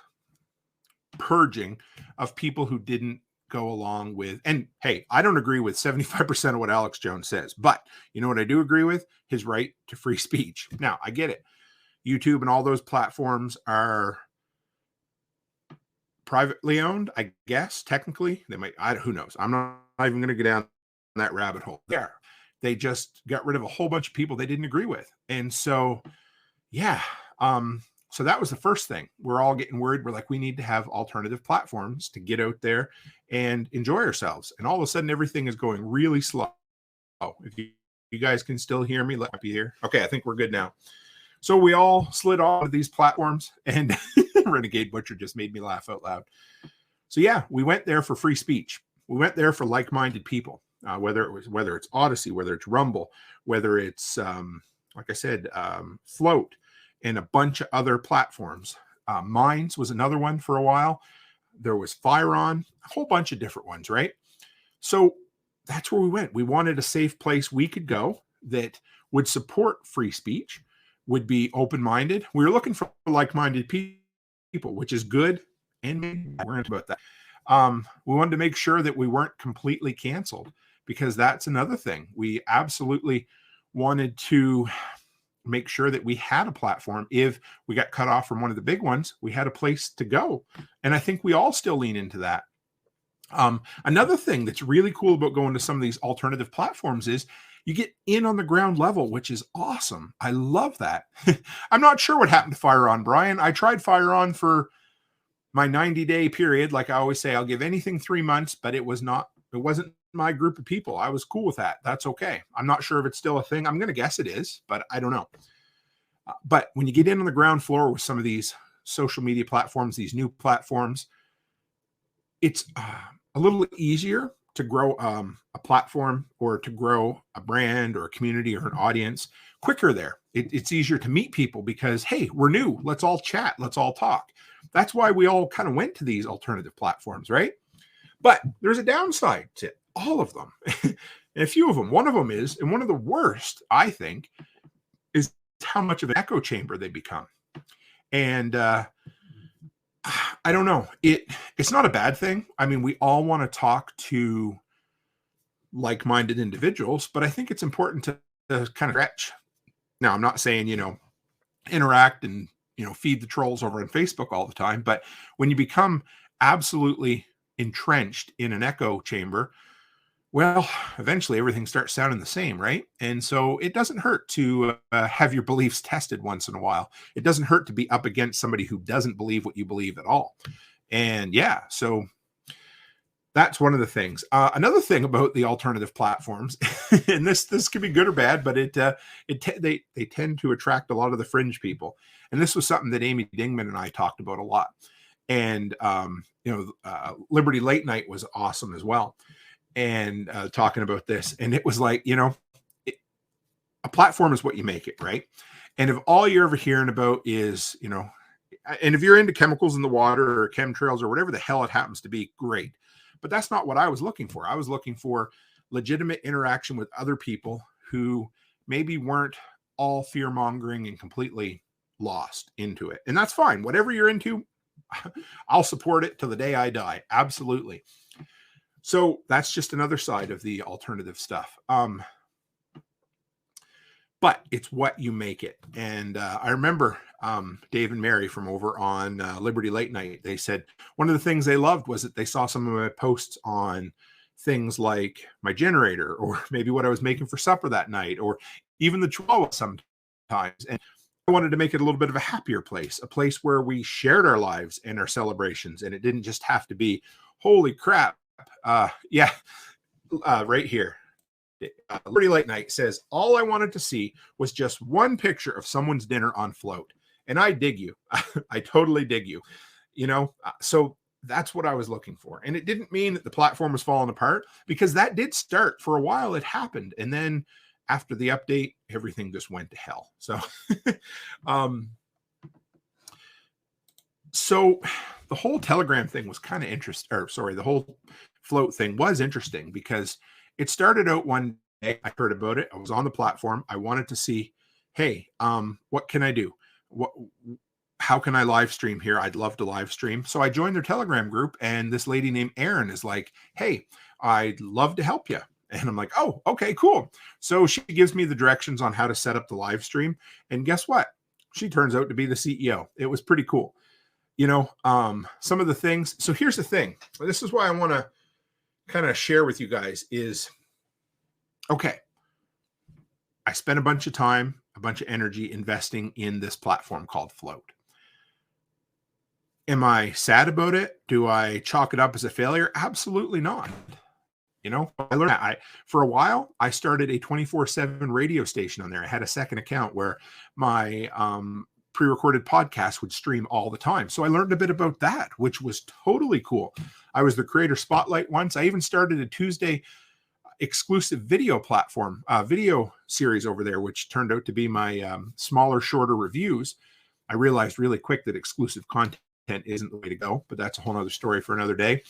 purging of people who didn't go along with, and hey, I don't agree with 75% of what Alex Jones says, but you know what I do agree with? His right to free speech. Now, I get it. YouTube and all those platforms are privately owned, I guess. Technically, they might. Who knows? I'm not even going to go down that rabbit hole. There, they just got rid of a whole bunch of people they didn't agree with, and so, yeah. So that was the first thing. We're all getting worried. We're like, we need to have alternative platforms to get out there and enjoy ourselves. And all of a sudden, everything is going really slow. If you guys can still hear me, let me be here. Okay, I think we're good now. So we all slid off of these platforms, and Renegade Butcher just made me laugh out loud. So yeah, we went there for free speech. We went there for like-minded people, whether it's Odyssey, whether it's Rumble, whether it's, like I said, Flote, and a bunch of other platforms. Minds was another one for a while. There was FireOn, a whole bunch of different ones, right? So that's where we went. We wanted a safe place we could go that would support free speech, would be open-minded. We were looking for like-minded people, which is good. And we're into about that. We wanted to make sure that we weren't completely canceled, because that's another thing. We absolutely wanted to make sure that we had a platform. If we got cut off from one of the big ones, we had a place to go. And I think we all still lean into that. Another thing that's really cool about going to some of these alternative platforms is you get in on the ground level, which is awesome. I love that. I'm not sure what happened to FireOn, Brian. I tried FireOn for my 90-day period. Like I always say, I'll give anything 3 months, but it wasn't my group of people. I was cool with that. That's okay. I'm not sure if it's still a thing. I'm going to guess it is, but I don't know. But when you get in on the ground floor with some of these social media platforms, these new platforms, it's a little easier to grow a platform, or to grow a brand or a community or an audience quicker there. It's easier to meet people because, hey, we're new. Let's all chat. Let's all talk. That's why we all kind of went to these alternative platforms, right? But there's a downside to all of them. And a few of them. One of them is, and one of the worst, I think, is how much of an echo chamber they become. And I don't know. It's not a bad thing. I mean, we all want to talk to like-minded individuals, but I think it's important to kind of stretch. Now, I'm not saying, interact and, feed the trolls over on Facebook all the time, but when you become absolutely entrenched in an echo chamber, well, eventually everything starts sounding the same, right? And so it doesn't hurt to have your beliefs tested once in a while. It doesn't hurt to be up against somebody who doesn't believe what you believe at all. And yeah, so that's one of the things. Another thing about the alternative platforms, and this can be good or bad, but they tend to attract a lot of the fringe people. And this was something that Amy Dingman and I talked about a lot. And Liberty Late Night was awesome as well. And talking about this, and it was like, platform is what you make it, right? And if all you're ever hearing about is, and if you're into chemicals in the water or chemtrails or whatever the hell it happens to be, great. But that's not what I was looking for. I was looking for legitimate interaction with other people who maybe weren't all fear-mongering and completely lost into it. And that's fine. Whatever you're into, I'll support it till the day I die. Absolutely. So that's just another side of the alternative stuff. But it's what you make it. And I remember Dave and Mary from over on Liberty Late Night. They said one of the things they loved was that they saw some of my posts on things like my generator, or maybe what I was making for supper that night, or even the Chihuahua sometimes. And I wanted to make it a little bit of a happier place, a place where we shared our lives and our celebrations. And it didn't just have to be, holy crap. Right here. Liberty Late Night says, all I wanted to see was just one picture of someone's dinner on Flote. And I dig you. I totally dig you. So that's what I was looking for. And it didn't mean that the platform was falling apart, because that did start for a while. It happened. And then after the update, everything just went to hell. So, so the whole Telegram thing was kind of interesting. The whole Flote thing was interesting, because it started out one day. I heard about it. I was on the platform. I wanted to see, hey, what can I do? How can I live stream here? I'd love to live stream. So I joined their Telegram group, and this lady named Erin is like, hey, I'd love to help you. And I'm like, oh, okay, cool. So she gives me the directions on how to set up the live stream. And guess what? She turns out to be the CEO. It was pretty cool. Some of the things. So here's the thing. This is why I want to kind of share with you guys is, okay, I spent a bunch of time, a bunch of energy investing in this platform called Flote. Am I sad about it? Do I chalk it up as a failure? Absolutely not. I learned that. For a while, I started a 24/7 radio station on there. I had a second account where my pre-recorded podcast would stream all the time. So I learned a bit about that, which was totally cool. I was the creator spotlight once. I even started a Tuesday exclusive video platform, video series over there, which turned out to be my smaller, shorter reviews. I realized really quick that exclusive content isn't the way to go, but that's a whole other story for another day.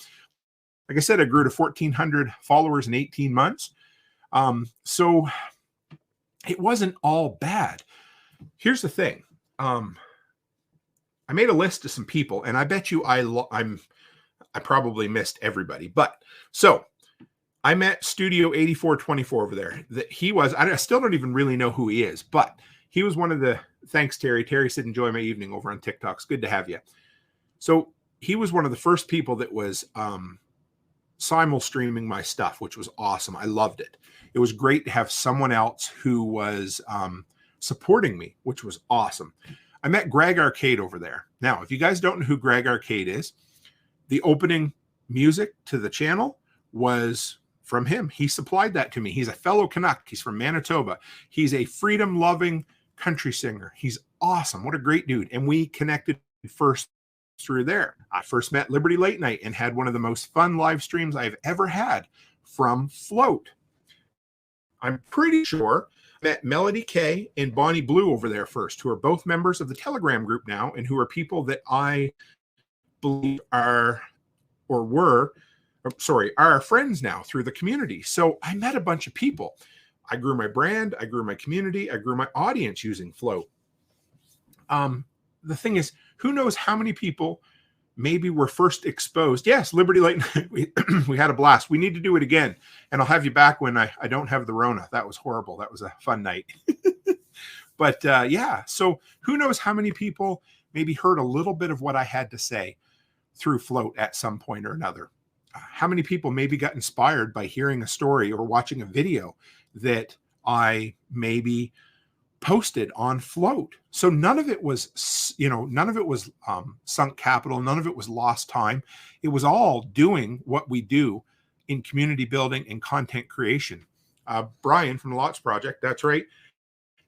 Like I said, I grew to 1,400 followers in 18 months. So it wasn't all bad. Here's the thing. I made a list of some people, and I bet you I probably missed everybody. But so I met Studio 8424 over there. I still don't even really know who he is, but he was one of the, thanks, Terry. Terry said, enjoy my evening over on TikTok. It's good to have you. So he was one of the first people that was simul streaming my stuff, which was awesome. I loved it. It was great to have someone else who was supporting me, which was awesome. I met Greg Arcade over there. Now, if you guys don't know who Greg Arcade is, the opening music to the channel was from him. He supplied that to me. He's a fellow Canuck. He's from Manitoba. He's a freedom-loving country singer. He's awesome. What a great dude. And we connected first through there. I first met Liberty Late Night and had one of the most fun live streams I've ever had from Flote. I'm pretty sure I met Melody K and Bonnie Blue over there first, who are both members of the Telegram group now, and who are people that I believe are our friends now through the community. So I met a bunch of people. I grew my brand, I grew my community, I grew my audience using Flote. The thing is, who knows how many people maybe were first exposed. Yes, Liberty Late Night. We had a blast. We need to do it again. And I'll have you back when I don't have the Rona. That was horrible. That was a fun night. But yeah, so who knows how many people maybe heard a little bit of what I had to say through Flote at some point or another. How many people maybe got inspired by hearing a story or watching a video that I maybe posted on Flote. So none of it was, sunk capital. None of it was lost time. It was all doing what we do in community building and content creation. Brian from the Lots Project, that's right.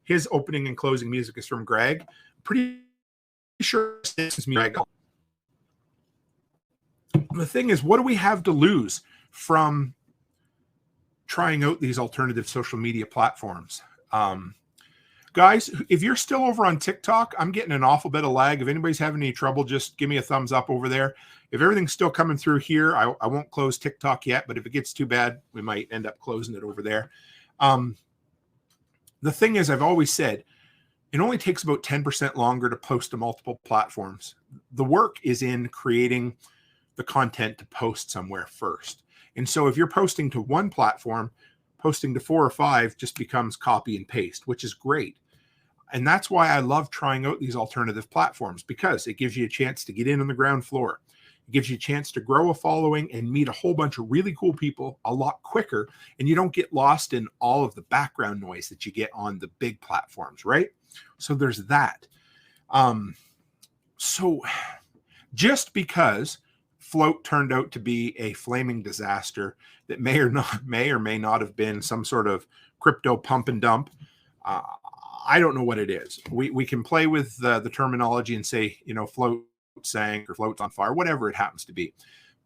His opening and closing music is from Greg. Pretty sure this is me. The thing is, what do we have to lose from trying out these alternative social media platforms? Guys, if you're still over on TikTok, I'm getting an awful bit of lag. If anybody's having any trouble, just give me a thumbs up over there. If everything's still coming through here, I won't close TikTok yet, but if it gets too bad, we might end up closing it over there. The thing is, I've always said, it only takes about 10% longer to post to multiple platforms. The work is in creating the content to post somewhere first. And so if you're posting to one platform, posting to 4 or 5 just becomes copy and paste, which is great. And that's why I love trying out these alternative platforms, because it gives you a chance to get in on the ground floor. It gives you a chance to grow a following and meet a whole bunch of really cool people a lot quicker. And you don't get lost in all of the background noise that you get on the big platforms, right? So there's that. So just because Flote turned out to be a flaming disaster that may or may not have been some sort of crypto pump and dump, I don't know what it is. We can play with the terminology and say, Flote sank or Flote's on fire, whatever it happens to be.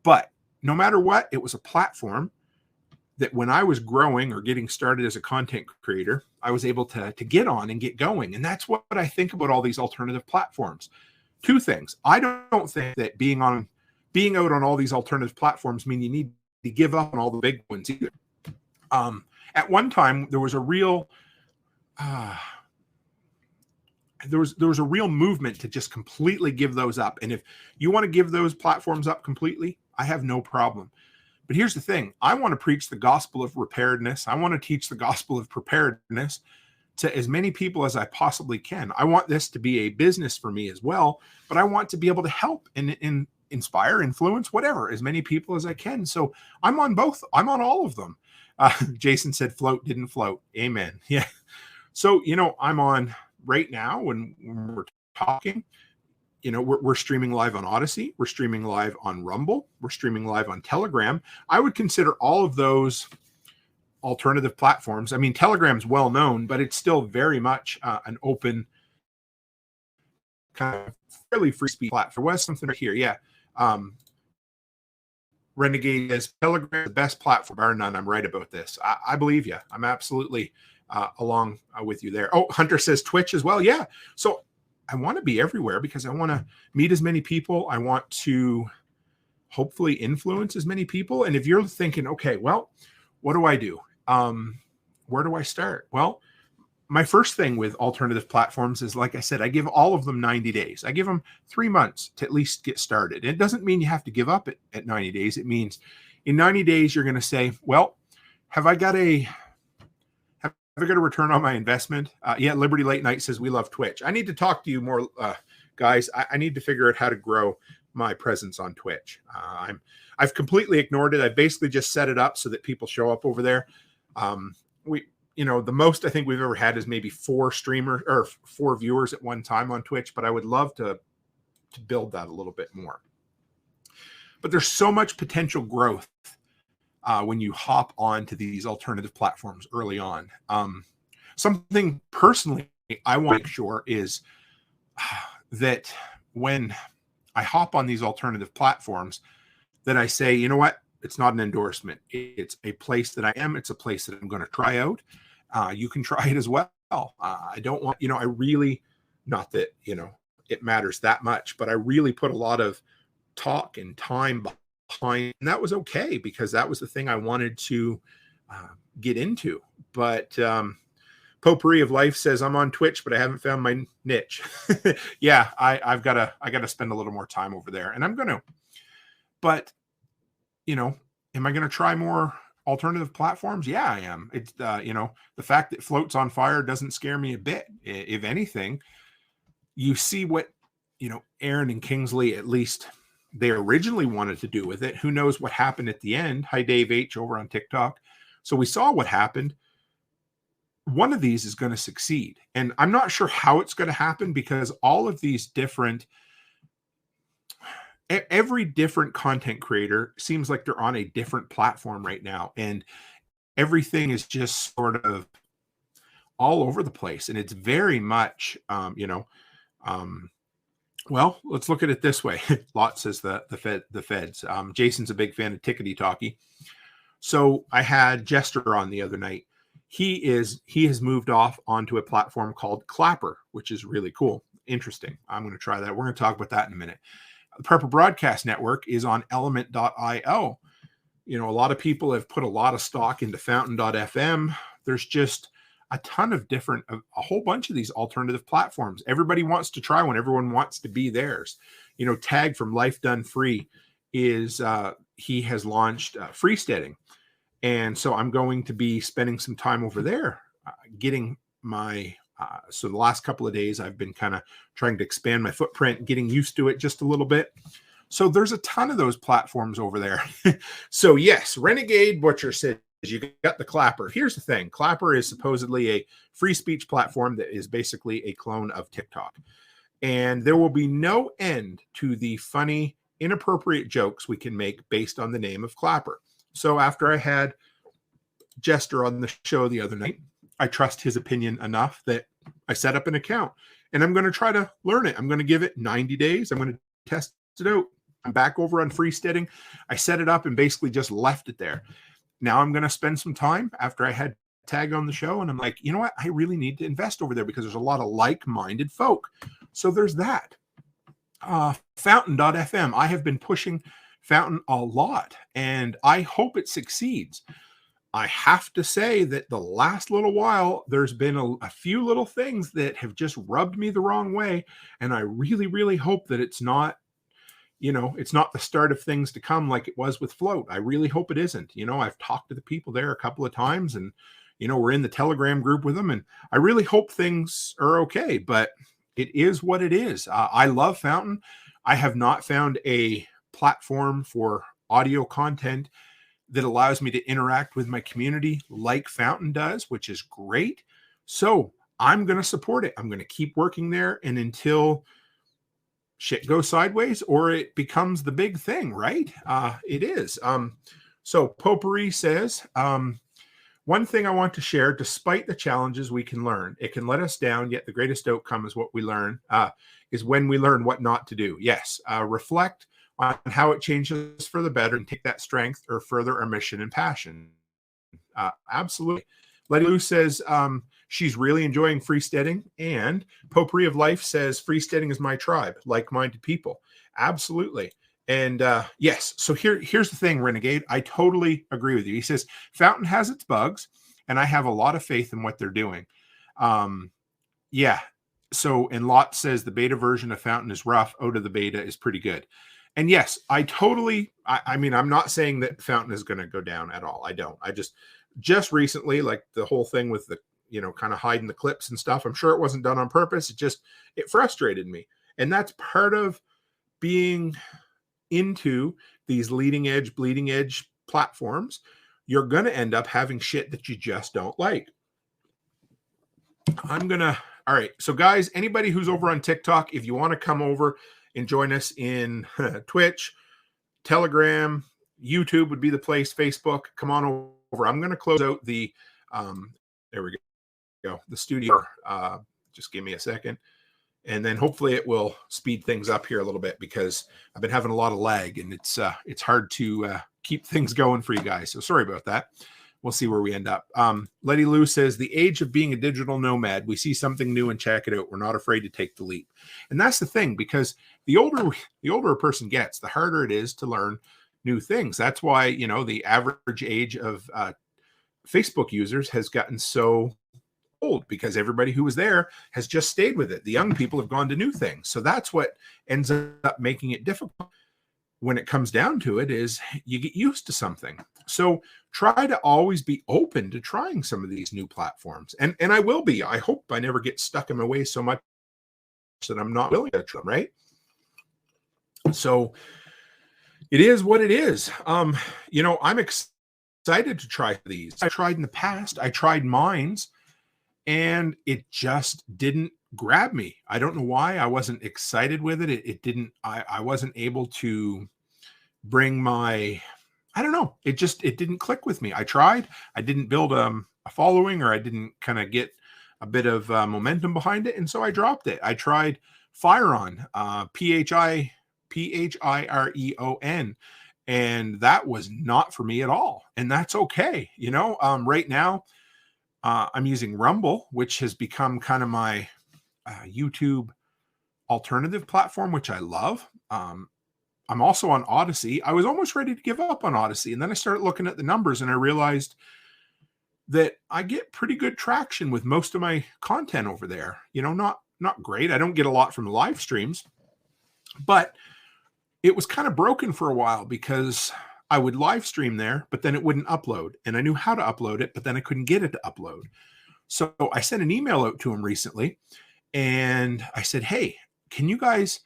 But no matter what, it was a platform that when I was growing or getting started as a content creator, I was able to get on and get going. And that's what I think about all these alternative platforms. 2 things. I don't think that being out on all these alternative platforms mean you need to give up on all the big ones either. At one time, there was a real there was a real movement to just completely give those up. And if you want to give those platforms up completely, I have no problem. But here's the thing. I want to preach the gospel of preparedness. I want to teach the gospel of preparedness to as many people as I possibly can. I want this to be a business for me as well, but I want to be able to help and inspire, influence, whatever, as many people as I can. So I'm on both. I'm on all of them. Jason said Flote didn't float. Amen. Yeah. So, I'm on right now when we're talking, we're streaming live on Odyssey. We're streaming live on Rumble. We're streaming live on Telegram. I would consider all of those alternative platforms. I mean, Telegram's well known, but it's still very much an open, kind of fairly free speech platform. There was something right here. Yeah. Renegade is Telegram, the best platform, bar none. I'm right about this. I believe you. I'm absolutely along with you there. Oh, Hunter says Twitch as well. Yeah. So I want to be everywhere because I want to meet as many people. I want to hopefully influence as many people. And if you're thinking, okay, well, what do I do? Where do I start? Well, my first thing with alternative platforms is, like I said, I give all of them 90 days. I give them 3 months to at least get started. It doesn't mean you have to give up at 90 days. It means in 90 days, you're going to say, well, have I got a return on my investment? Yeah, Liberty Late Night says we love Twitch. I need to talk to you more, guys. I need to figure out how to grow my presence on Twitch. I've completely ignored it. I basically just set it up so that people show up over there. The most I think we've ever had is maybe 4 streamers or 4 viewers at one time on Twitch, but I would love to build that a little bit more. But there's so much potential growth when you hop on to these alternative platforms early on. Something personally I want to make sure is that when I hop on these alternative platforms, that I say, you know what? It's not an endorsement. It's a place that I am. It's a place that I'm going to try out. You can try it as well. I don't want, I really, not that, it matters that much, but I really put a lot of talk and time behind, and that was okay because that was the thing I wanted to get into. But Potpourri of Life says, I'm on Twitch, but I haven't found my niche. Yeah, I gotta spend a little more time over there, and I'm going to. But am I going to try more alternative platforms? Yeah, I am. It's, the fact that Flote's on fire doesn't scare me a bit. If anything, you see what, Aaron and Kingsley, at least they originally wanted to do with it. Who knows what happened at the end? Hi, Dave H over on TikTok. So we saw what happened. One of these is going to succeed. And I'm not sure how it's going to happen because all of these every different content creator seems like they're on a different platform right now. And everything is just sort of all over the place. And it's very much, well, let's look at it this way. Lot says the feds. Jason's a big fan of Tickety Talkie. So I had Jester on the other night. he has moved off onto a platform called Clapper, which is really cool. Interesting. I'm going to try that. We're going to talk about that in a minute. The Prepper Broadcast Network is on element.io. A lot of people have put a lot of stock into fountain.fm. There's just a ton of different, a whole bunch of these alternative platforms. Everybody wants to try one. Everyone wants to be theirs. Tag from Life Done Free is, he has launched freesteading. And so I'm going to be spending some time over there, getting my, so the last couple of days I've been kind of trying to expand my footprint, getting used to it just a little bit. So there's a ton of those platforms over there. So yes, Renegade Butcher said, you got the Clapper. Here's the thing. Clapper is supposedly a free speech platform that is basically a clone of TikTok. And there will be no end to the funny, inappropriate jokes we can make based on the name of Clapper. So after I had Jester on the show the other night, I trust his opinion enough that I set up an account and I'm going to try to learn it. I'm going to give it 90 days. I'm going to test it out. I'm back over on freesteading. I set it up and basically just left it there. Now I'm going to spend some time after I had Tag on the show. And I'm like, you know what? I really need to invest over there because there's a lot of like-minded folk. So there's that. Fountain.fm. I have been pushing Fountain a lot and I hope it succeeds. I have to say that the last little while, there's been a few little things that have just rubbed me the wrong way. And I really, really hope that it's not, it's not the start of things to come like it was with Flote. I really hope it isn't. I've talked to the people there a couple of times and, we're in the Telegram group with them and I really hope things are okay, but it is what it is. I love Fountain. I have not found a platform for audio content that allows me to interact with my community like Fountain does, which is great. So I'm going to support it. I'm going to keep working there and until shit goes sideways or it becomes the big thing, right? It is. So Potpourri says, one thing I want to share, despite the challenges we can learn, it can let us down, yet the greatest outcome is what we learn, is when we learn what not to do. Yes, reflect on how it changes for the better and take that strength or further our mission and passion. Absolutely. Letty Lou says she's really enjoying freesteading, and Potpourri of Life says freesteading is my tribe, like-minded people. Absolutely. And yes, so here's the thing, Renegade. I totally agree with you. He says Fountain has its bugs, and I have a lot of faith in what they're doing. Yeah. So, and Lot says the beta version of Fountain is rough. Out of the beta is pretty good. And yes, I mean, I'm not saying that Fountain is going to go down at all. I don't. I just recently, like the whole thing with the, kind of hiding the clips and stuff. I'm sure it wasn't done on purpose. It frustrated me. And that's part of being into these leading edge, bleeding edge platforms. You're going to end up having shit that you just don't like. All right. So guys, anybody who's over on TikTok, if you want to come over and join us in Twitch, Telegram, YouTube would be the place, Facebook, come on over. I'm going to close out the, there we go, the studio. Just give me a second. And then hopefully it will speed things up here a little bit because I've been having a lot of lag and it's hard to keep things going for you guys. So sorry about that. We'll see where we end up. Letty Lou says, the age of being a digital nomad, we see something new and check it out. We're not afraid to take the leap. And that's the thing, because the older a person gets, the harder it is to learn new things. That's why, the average age of Facebook users has gotten so old, because everybody who was there has just stayed with it. The young people have gone to new things. So that's what ends up making it difficult. When it comes down to it is you get used to something. So try to always be open to trying some of these new platforms. And I will be. I hope I never get stuck in my way so much that I'm not willing to try them, right? So it is what it is. I'm excited to try these. I tried in the past. I tried Minds, and it just didn't grab me. I don't know why. I wasn't excited with it. It didn't, I wasn't able to bring my, I don't know. It didn't click with me. I tried. I didn't build a following, or I didn't kind of get a bit of momentum behind it. And so I dropped it. I tried Phiron, Phireon, and that was not for me at all. And that's okay. Right now, I'm using Rumble, which has become kind of my YouTube alternative platform, which I love. I'm also on Odyssey. I was almost ready to give up on Odyssey, and then I started looking at the numbers, and I realized that I get pretty good traction with most of my content over there. Not great. I don't get a lot from the live streams, but it was kind of broken for a while because I would live stream there, but then it wouldn't upload. And I knew how to upload it, but then I couldn't get it to upload. So I sent an email out to him recently, and I said, hey, can you guys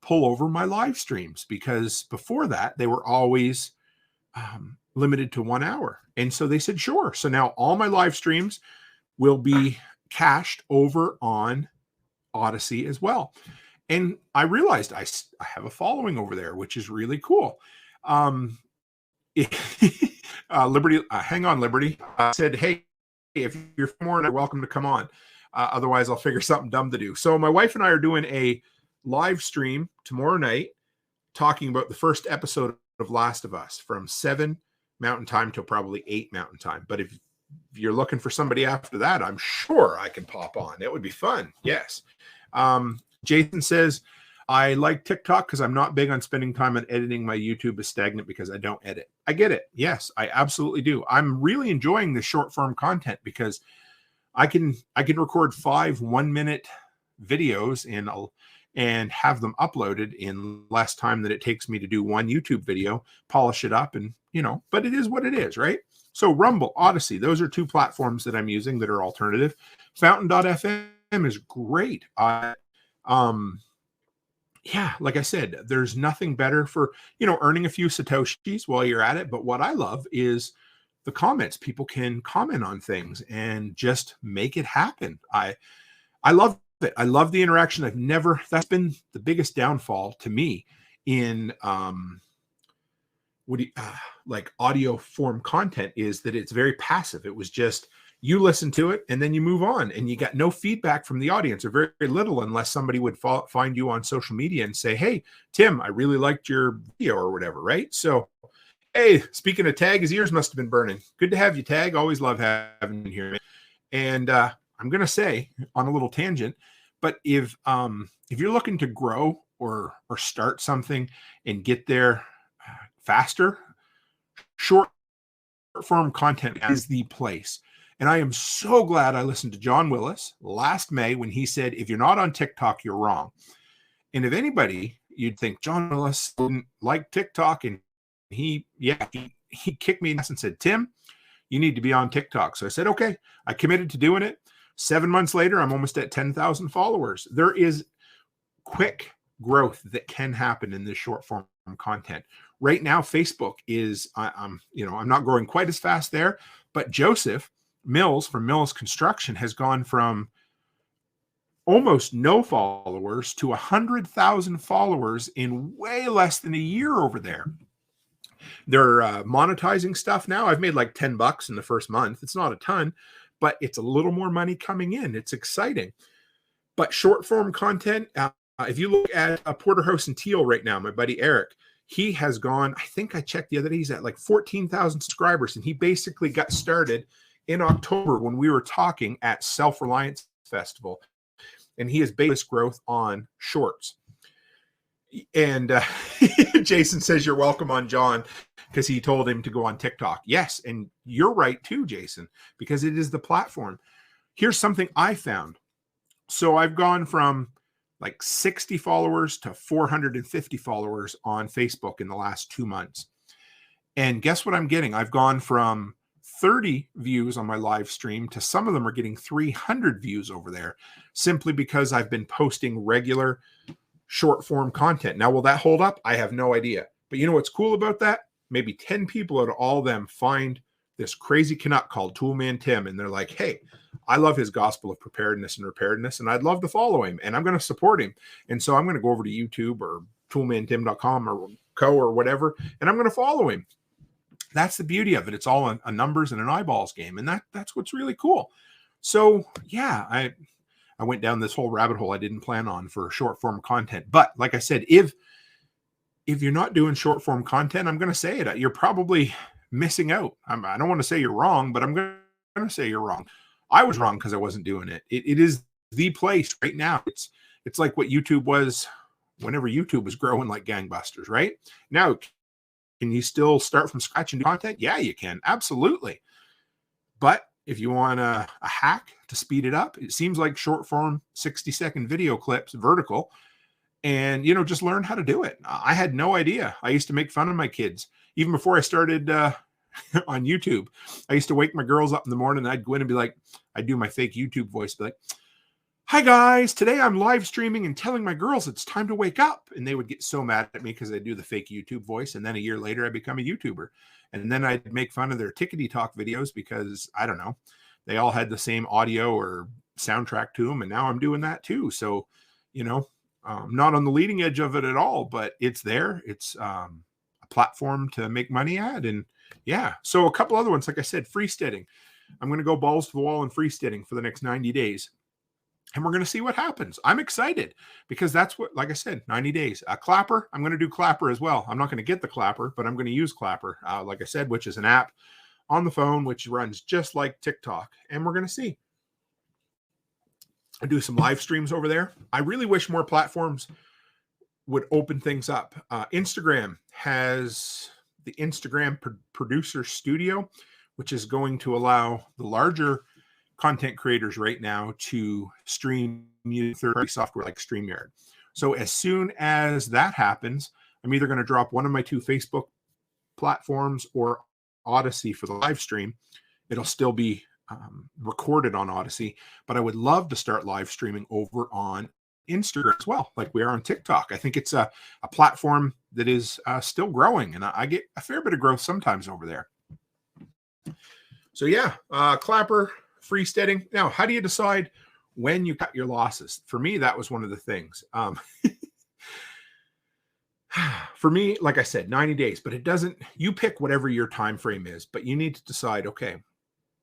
pull over my live streams? Because before that, they were always limited to 1 hour. And so they said, sure. So now all my live streams will be cached over on Odyssey as well. And I realized I have a following over there, which is really cool. Liberty, hang on, Liberty. Said, hey, if you're more, you're welcome to come on. Otherwise, I'll figure something dumb to do. So my wife and I are doing a live stream tomorrow night talking about the first episode of Last of Us from 7 Mountain Time till probably 8 Mountain Time. But if you're looking for somebody after that, I'm sure I can pop on. It would be fun. Yes. Jason says, I like TikTok because I'm not big on spending time on editing. My YouTube is stagnant because I don't edit. I get it. Yes, I absolutely do. I'm really enjoying the short form content because I can record 5 1-minute videos and have them uploaded in less time than it takes me to do one YouTube video, polish it up, and but it is what it is, right? So Rumble, Odyssey, those are 2 platforms that I'm using that are alternative. Fountain.fm is great. Yeah, like I said, there's nothing better for, earning a few Satoshis while you're at it. But what I love is the comments. People can comment on things and just make it happen. I love it. I love the interaction. That's been the biggest downfall to me in like audio form content, is that it's very passive. It was just, you listen to it and then you move on, and you got no feedback from the audience, or very, very little, unless somebody would find you on social media and say, hey, Tim, I really liked your video or whatever. Right. So, hey, speaking of Tag, his ears must've been burning. Good to have you, Tag. Always love having you here. And I'm going to say, on a little tangent, but if you're looking to grow or start something and get there faster, short form content is the place. And I am so glad I listened to John Willis last May when he said, if you're not on TikTok, you're wrong. And if anybody, you'd think John Willis didn't like TikTok, and he kicked me in the ass and said, Tim, you need to be on TikTok. So I said, okay, I committed to doing it. 7 months later, I'm almost at 10,000 followers. There is quick growth that can happen in this short form content. Right now, Facebook is, I'm not growing quite as fast there, but Joseph Mills from Mills Construction has gone from almost no followers to 100,000 followers in way less than a year over there. They're monetizing stuff now. I've made like $10 in the first month. It's not a ton, but it's a little more money coming in. It's exciting. But short form content, if you look at Porterhouse and Teal right now, my buddy Eric, he has gone, I think I checked the other day, he's at like 14,000 subscribers, and he basically got started in October when we were talking at Self-Reliance Festival, and he has based growth on shorts. And Jason says, you're welcome on John, because he told him to go on TikTok. Yes, and you're right too, Jason, because it is the platform. Here's something I found. So I've gone from like 60 followers to 450 followers on Facebook in the last 2 months. And guess what I'm getting? I've gone from 30 views on my live stream to some of them are getting 300 views over there, simply because I've been posting regular short form content. Now, will that hold up? I have no idea. But you know what's cool about that? Maybe 10 people out of all of them find this crazy Canuck called Toolman Tim, and they're like, hey, I love his gospel of preparedness and preparedness, and I'd love to follow him, and I'm going to support him. And so I'm going to go over to YouTube or toolmantim.com or co or whatever, and I'm going to follow him. That's the beauty of it. It's all a numbers and an eyeballs game, and that's what's really cool. So yeah, I went down this whole rabbit hole I didn't plan on for short form content. But like I said, if you're not doing short form content, I'm going to say it, you're probably missing out. I don't want to say you're wrong, but I'm going to say you're wrong. I was wrong because I wasn't doing it. It is the place right now. It's like what YouTube was whenever YouTube was growing like gangbusters, right? Now, can you still start from scratch and do content? Yeah, you can. Absolutely. But if you want a hack to speed it up, it seems like short form 60-second video clips, vertical, and, just learn how to do it. I had no idea. I used to make fun of my kids. Even before I started on YouTube, I used to wake my girls up in the morning, and I'd go in and be like, I'd do my fake YouTube voice, be like, "Hi guys, today I'm live streaming and telling my girls it's time to wake up." And they would get so mad at me because I do the fake YouTube voice. And then a year later, I become a YouTuber. And then I'd make fun of their tickety talk videos because, I don't know, they all had the same audio or soundtrack to them. And now I'm doing that too. So, not on the leading edge of it at all, but it's there. It's a platform to make money at. And yeah, so a couple other ones, like I said, freesteading. I'm going to go balls to the wall in freesteading for the next 90 days. And we're going to see what happens. I'm excited because that's what, like I said, 90 days. Clapper, I'm going to do Clapper as well. I'm not going to get the Clapper, but I'm going to use Clapper, like I said, which is an app on the phone, which runs just like TikTok. And we're going to see. I do some live streams over there. I really wish more platforms would open things up. Instagram has the Instagram Producer Studio, which is going to allow the larger content creators right now to stream using third-party software like StreamYard. So as soon as that happens, I'm either going to drop one of my two Facebook platforms or Odyssey for the live stream. It'll still be recorded on Odyssey, but I would love to start live streaming over on Instagram as well, like we are on TikTok. I think it's a platform that is still growing, and I get a fair bit of growth sometimes over there. So yeah, Clapper, freesteading. Now, how do you decide when you cut your losses? For me, that was one of the things. For me, like I said, 90 days, but it doesn't, you pick whatever your time frame is, but you need to decide, okay,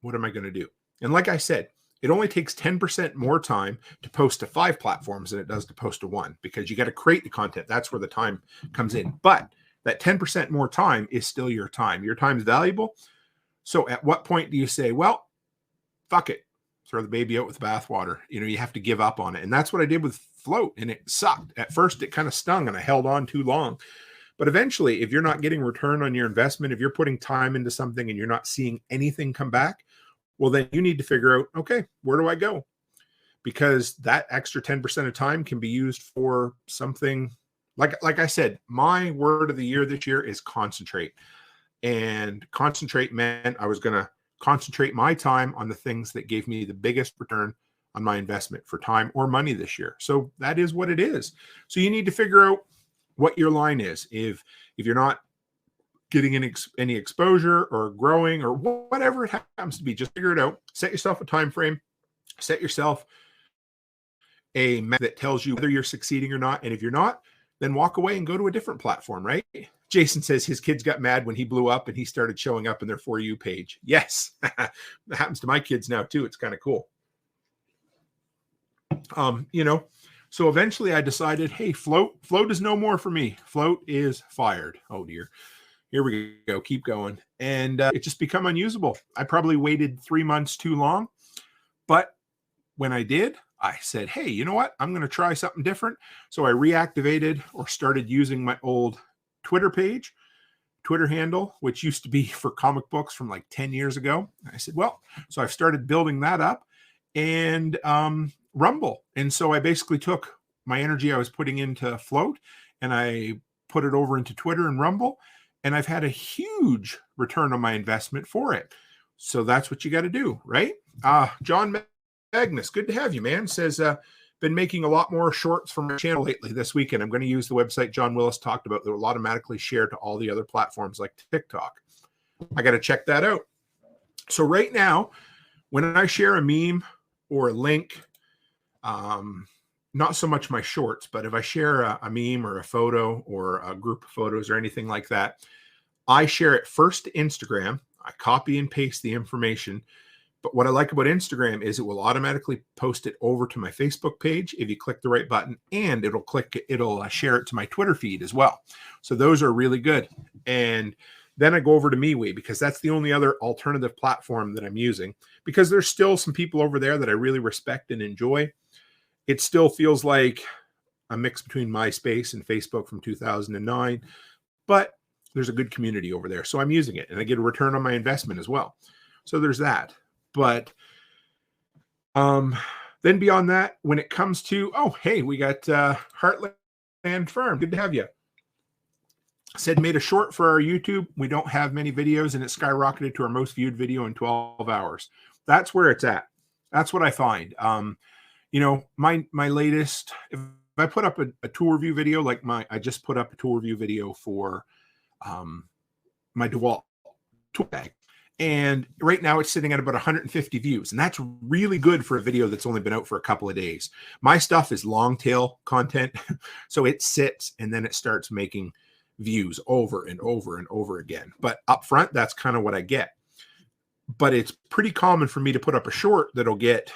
what am I going to do? And like I said, it only takes 10% more time to post to 5 platforms than it does to post to 1, because you got to create the content. That's where the time comes in. But that 10% more time is still your time. Your time is valuable. So at what point do you say, well, fuck it, throw the baby out with the bathwater? You have to give up on it. And that's what I did with Flote, and it sucked. At first, it kind of stung, and I held on too long. But eventually, if you're not getting return on your investment, if you're putting time into something and you're not seeing anything come back, well, then you need to figure out, okay, where do I go? Because that extra 10% of time can be used for something like I said, my word of the year this year is concentrate. And concentrate meant I was going to concentrate my time on the things that gave me the biggest return on my investment for time or money this year. So that is what it is. So you need to figure out what your line is. If you're not getting any exposure or growing or whatever it happens to be, just figure it out. Set yourself a time frame. Set yourself a method that tells you whether you're succeeding or not. And if you're not, then walk away and go to a different platform, right? Jason says his kids got mad when he blew up and he started showing up in their For You page. Yes, that happens to my kids now too. It's kind of cool. So eventually I decided, hey, Flote is no more for me. Flote is fired. Oh dear. Here we go. Keep going. And it just become unusable. I probably waited 3 months too long. But when I did, I said, hey, you know what? I'm going to try something different. So I reactivated or started using my old Twitter handle, which used to be for comic books from like 10 years ago. I said, well, so I've started building that up, and Rumble. And so I basically took my energy I was putting into Flote and I put it over into Twitter and Rumble. And I've had a huge return on my investment for it. So that's what you got to do, right? John Magnus, good to have you, man. Says, been making a lot more shorts from my channel lately this weekend. I'm going to use the website John Willis talked about that will automatically share to all the other platforms like TikTok. I got to check that out. So right now, when I share a meme or a link, not so much my shorts, but if I share a meme or a photo or a group of photos or anything like that, I share it first to Instagram. I copy and paste the information. But what I like about Instagram is it will automatically post it over to my Facebook page if you click the right button, and it'll share it to my Twitter feed as well. So those are really good. And Then I go over to MeWe because that's the only other alternative platform that I'm using, because there's still some people over there that I really respect and enjoy. It still feels like a mix between MySpace and Facebook from 2009, but there's a good community over there. So I'm using it and I get a return on my investment as well. So there's that. But then beyond that, when it comes to, oh, hey, we got Heartland Farm. Good to have you. Said made a short for our YouTube. We don't have many videos and it skyrocketed to our most viewed video in 12 hours. That's where it's at. That's what I find. You know, my latest, if I put up a tool review video, like I just put up a tool review video for my DeWalt tool bag. And right now it's sitting at about 150 views. And that's really good for a video that's only been out for a couple of days. My stuff is long tail content. So it sits and then it starts making views over and over and over again. But up front, that's kind of what I get. But it's pretty common for me to put up a short that'll get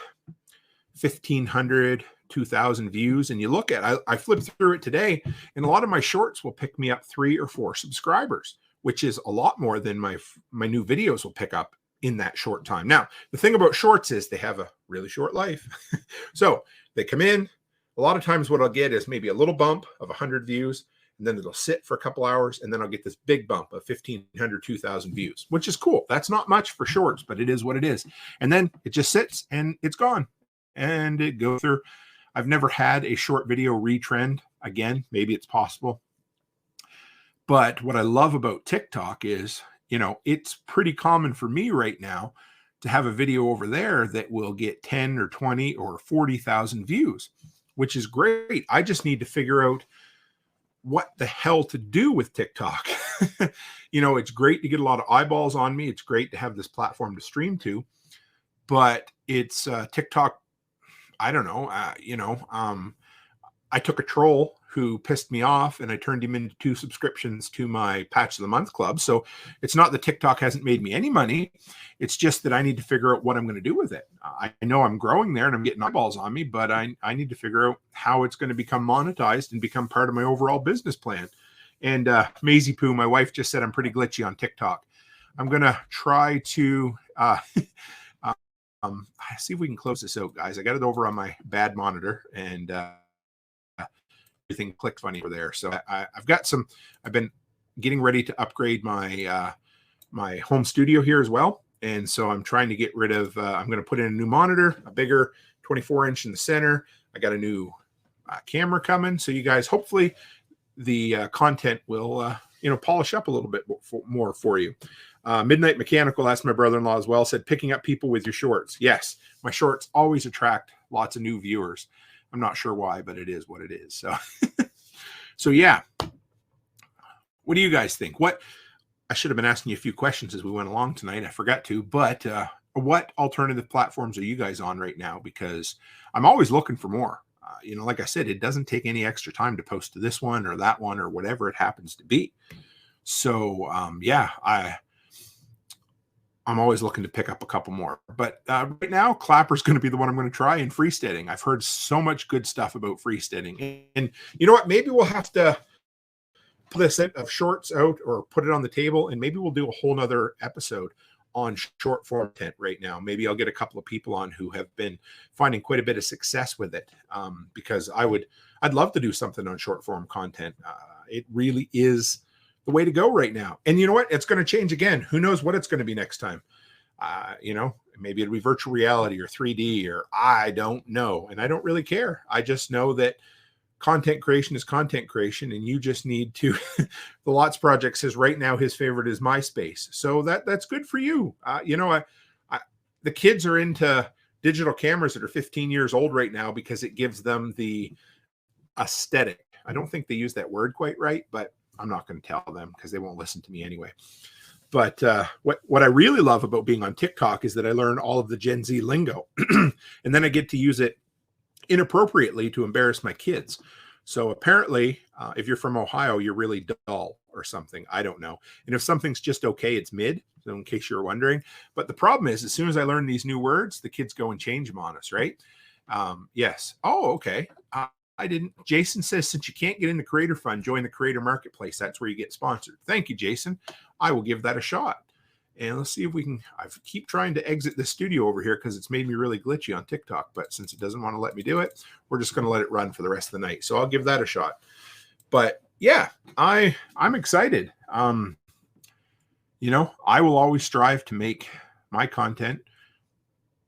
1,500, 2,000 views. And you look at, I flipped through it today, and a lot of my shorts will pick me up 3 or 4 subscribers, which is a lot more than my new videos will pick up in that short time. Now, the thing about shorts is they have a really short life. So they come in, a lot of times what I'll get is maybe a little bump of 100 views, and then it'll sit for a couple hours, and then I'll get this big bump of 1,500, 2,000 views, which is cool. That's not much for shorts, but it is what it is. And then it just sits and it's gone. And it goes through. I've never had a short video retrend again. Maybe it's possible. But what I love about TikTok is, you know, it's pretty common for me right now to have a video over there that will get 10 or 20 or 40,000 views, which is great. I just need to figure out what the hell to do with TikTok. You know, it's great to get a lot of eyeballs on me. It's great to have this platform to stream to, but it's TikTok. I don't know. I took a troll who pissed me off and I turned him into 2 subscriptions to my Patch of the Month club. So it's not that TikTok hasn't made me any money. It's just that I need to figure out what I'm going to do with it. I know I'm growing there and I'm getting eyeballs on me, but I need to figure out how it's going to become monetized and become part of my overall business plan. And Maisie Poo, my wife, just said I'm pretty glitchy on TikTok. I'm going to try to see if we can close this out, guys. I got it over on my bad monitor and everything clicked funny over there. So I've been getting ready to upgrade my my home studio here as well. And so I'm trying to get rid of, I'm going to put in a new monitor, a bigger 24-inch in the center. I got a new camera coming. So you guys, hopefully the content will, polish up a little bit more for you. Midnight Mechanical, that's my brother-in-law as well, said picking up people with your shorts. Yes, my shorts always attract lots of new viewers. I'm not sure why, but it is what it is. So, so yeah. What do you guys think? I should have been asking you a few questions as we went along tonight. I forgot to, but what alternative platforms are you guys on right now? Because I'm always looking for more. Like I said, it doesn't take any extra time to post to this one or that one or whatever it happens to be. So, I'm always looking to pick up a couple more. But right now, Clapper's going to be the one I'm going to try, and freesteading. I've heard so much good stuff about freesteading. And you know what? Maybe we'll have to put a set of shorts out or put it on the table, and maybe we'll do a whole nother episode on short form content right now. Maybe I'll get a couple of people on who have been finding quite a bit of success with it, because I'd love to do something on short form content. It really is the way to go right now. And you know what? It's going to change again. Who knows what it's going to be next time? Maybe it'll be virtual reality or 3D, or I don't know. And I don't really care. I just know that content creation is content creation, and you just need to, the Lots Project says right now his favorite is MySpace. So that's good for you. The kids are into digital cameras that are 15 years old right now because it gives them the aesthetic. I don't think they use that word quite right, but I'm not going to tell them because they won't listen to me anyway. But what I really love about being on TikTok is that I learn all of the Gen Z lingo, and then I get to use it inappropriately to embarrass my kids. So apparently, if you're from Ohio, you're really dull or something. I don't know. And if something's just okay, it's mid, so in case you're wondering. But the problem is, as soon as I learn these new words, the kids go and change them on us, right? Yes. Oh, okay. I didn't. Jason says, since you can't get in the Creator Fund, join the Creator Marketplace. That's where you get sponsored. Thank you, Jason. I will give that a shot. And let's see if we can. I keep trying to exit the studio over here because it's made me really glitchy on TikTok. But since it doesn't want to let me do it, we're just going to let it run for the rest of the night. So I'll give that a shot. But yeah, I'm excited. You know, I will always strive to make my content,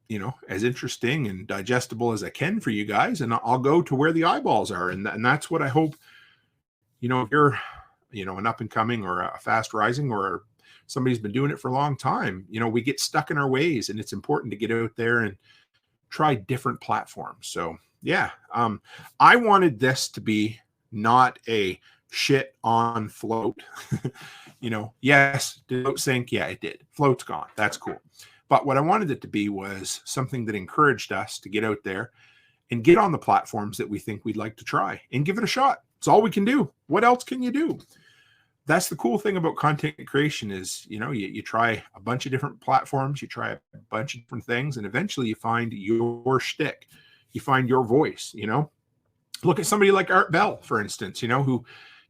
you know, as interesting and digestible as I can for you guys. And I'll go to where the eyeballs are. And that's what I hope, you know, if you're, you know, an up and coming or a fast rising or somebody's been doing it for a long time, you know, we get stuck in our ways, and it's important to get out there and try different platforms. So yeah, I wanted this to be not a shit on Flote. You know, yes, did Flote sink? Yeah, it did. Flote's gone. That's cool. But what I wanted it to be was something that encouraged us to get out there and get on the platforms that we think we'd like to try and give it a shot. It's all we can do. What else can you do? That's the cool thing about content creation is, you know, you try a bunch of different platforms, you try a bunch of different things, and eventually you find your shtick. You find your voice, you know. Look at somebody like Art Bell, for instance, you know, who,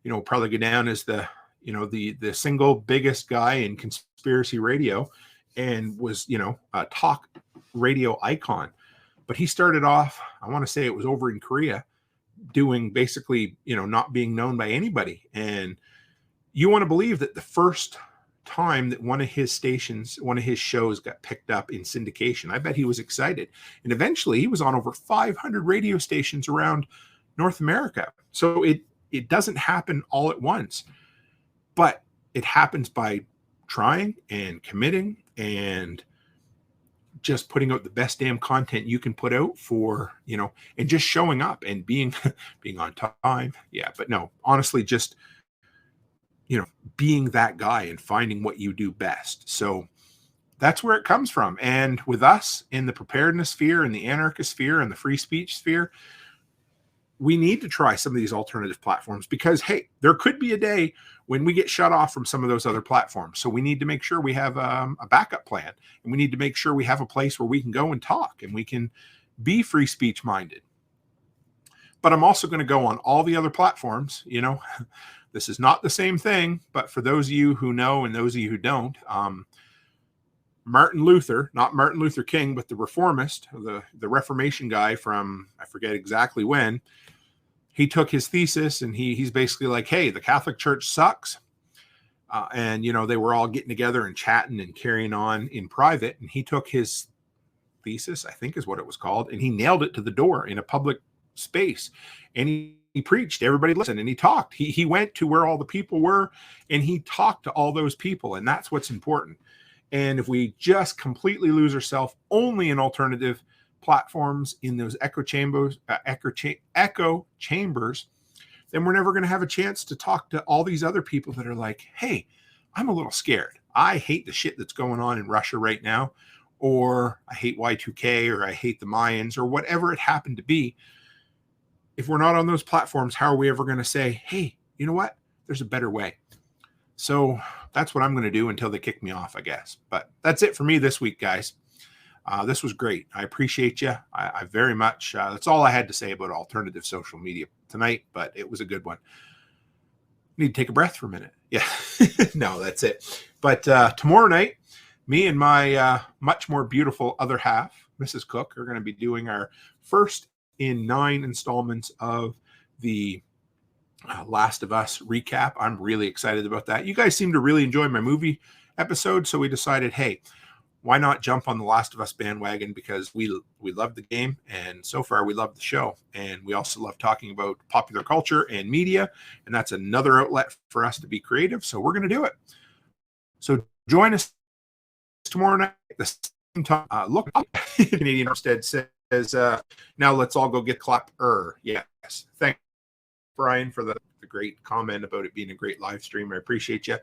you know, probably go down as the, you know, the single biggest guy in conspiracy radio, and was, you know, a talk radio icon. But he started off, I want to say it was over in Korea, doing basically, you know, not being known by anybody. And you want to believe that the first time that one of his stations, one of his shows got picked up in syndication, I bet he was excited. And eventually he was on over 500 radio stations around North America. So it doesn't happen all at once, but it happens by trying and committing and just putting out the best damn content you can put out for, you know, and just showing up and being on time. Yeah, but no, honestly, just, you know, being that guy and finding what you do best. So that's where it comes from. And with us in the preparedness sphere and the anarchist sphere and the free speech sphere, we need to try some of these alternative platforms because, hey, there could be a day when we get shut off from some of those other platforms. So we need to make sure we have a backup plan, and we need to make sure we have a place where we can go and talk and we can be free speech minded. But I'm also going to go on all the other platforms. You know, this is not the same thing, but for those of you who know and those of you who don't, Martin Luther, not Martin Luther King, but the reformist, the Reformation guy from, I forget exactly when, he took his thesis and he's basically like, hey, the Catholic Church sucks. And, you know, they were all getting together and chatting and carrying on in private. And he took his thesis, I think is what it was called, and he nailed it to the door in a public space. And he preached, everybody listened, and he talked. He went to where all the people were and he talked to all those people. And that's what's important. And if we just completely lose ourselves only in alternative platforms, in those echo chambers, then we're never going to have a chance to talk to all these other people that are like, hey, I'm a little scared. I hate the shit that's going on in Russia right now, or I hate Y2K, or I hate the Mayans, or whatever it happened to be. If we're not on those platforms, how are we ever going to say, hey, you know what? There's a better way. So that's what I'm going to do until they kick me off, I guess. But that's it for me this week, guys. This was great. I appreciate you. I very much. That's all I had to say about alternative social media tonight, but it was a good one. Need to take a breath for a minute. Yeah, no, that's it. But tomorrow night, me and my much more beautiful other half, Mrs. Cook, are going to be doing our first in 9 installments of the Last of Us recap. I'm really excited about that. You guys seem to really enjoy my movie episode, so we decided, hey, why not jump on the Last of Us bandwagon, because we love the game, and so far we love the show, and we also love talking about popular culture and media, and that's another outlet for us to be creative, so we're going to do it. So join us tomorrow night at the same time. Look, Canadian Instead says, now let's all go get clap. Yes. Thanks, Brian, for the great comment about it being a great live stream. I appreciate you.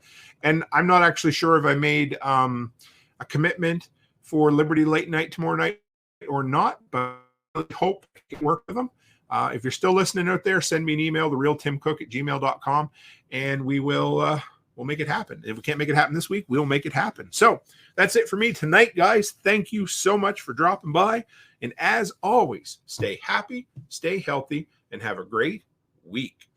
And I'm not actually sure if I made a commitment for Liberty Late Night tomorrow night or not, but I hope I can work with them. If you're still listening out there, send me an email, therealtimcook@gmail.com, and we will we'll make it happen. If we can't make it happen this week, we'll make it happen. So that's it for me tonight, guys. Thank you so much for dropping by. And as always, stay happy, stay healthy, and have a great week.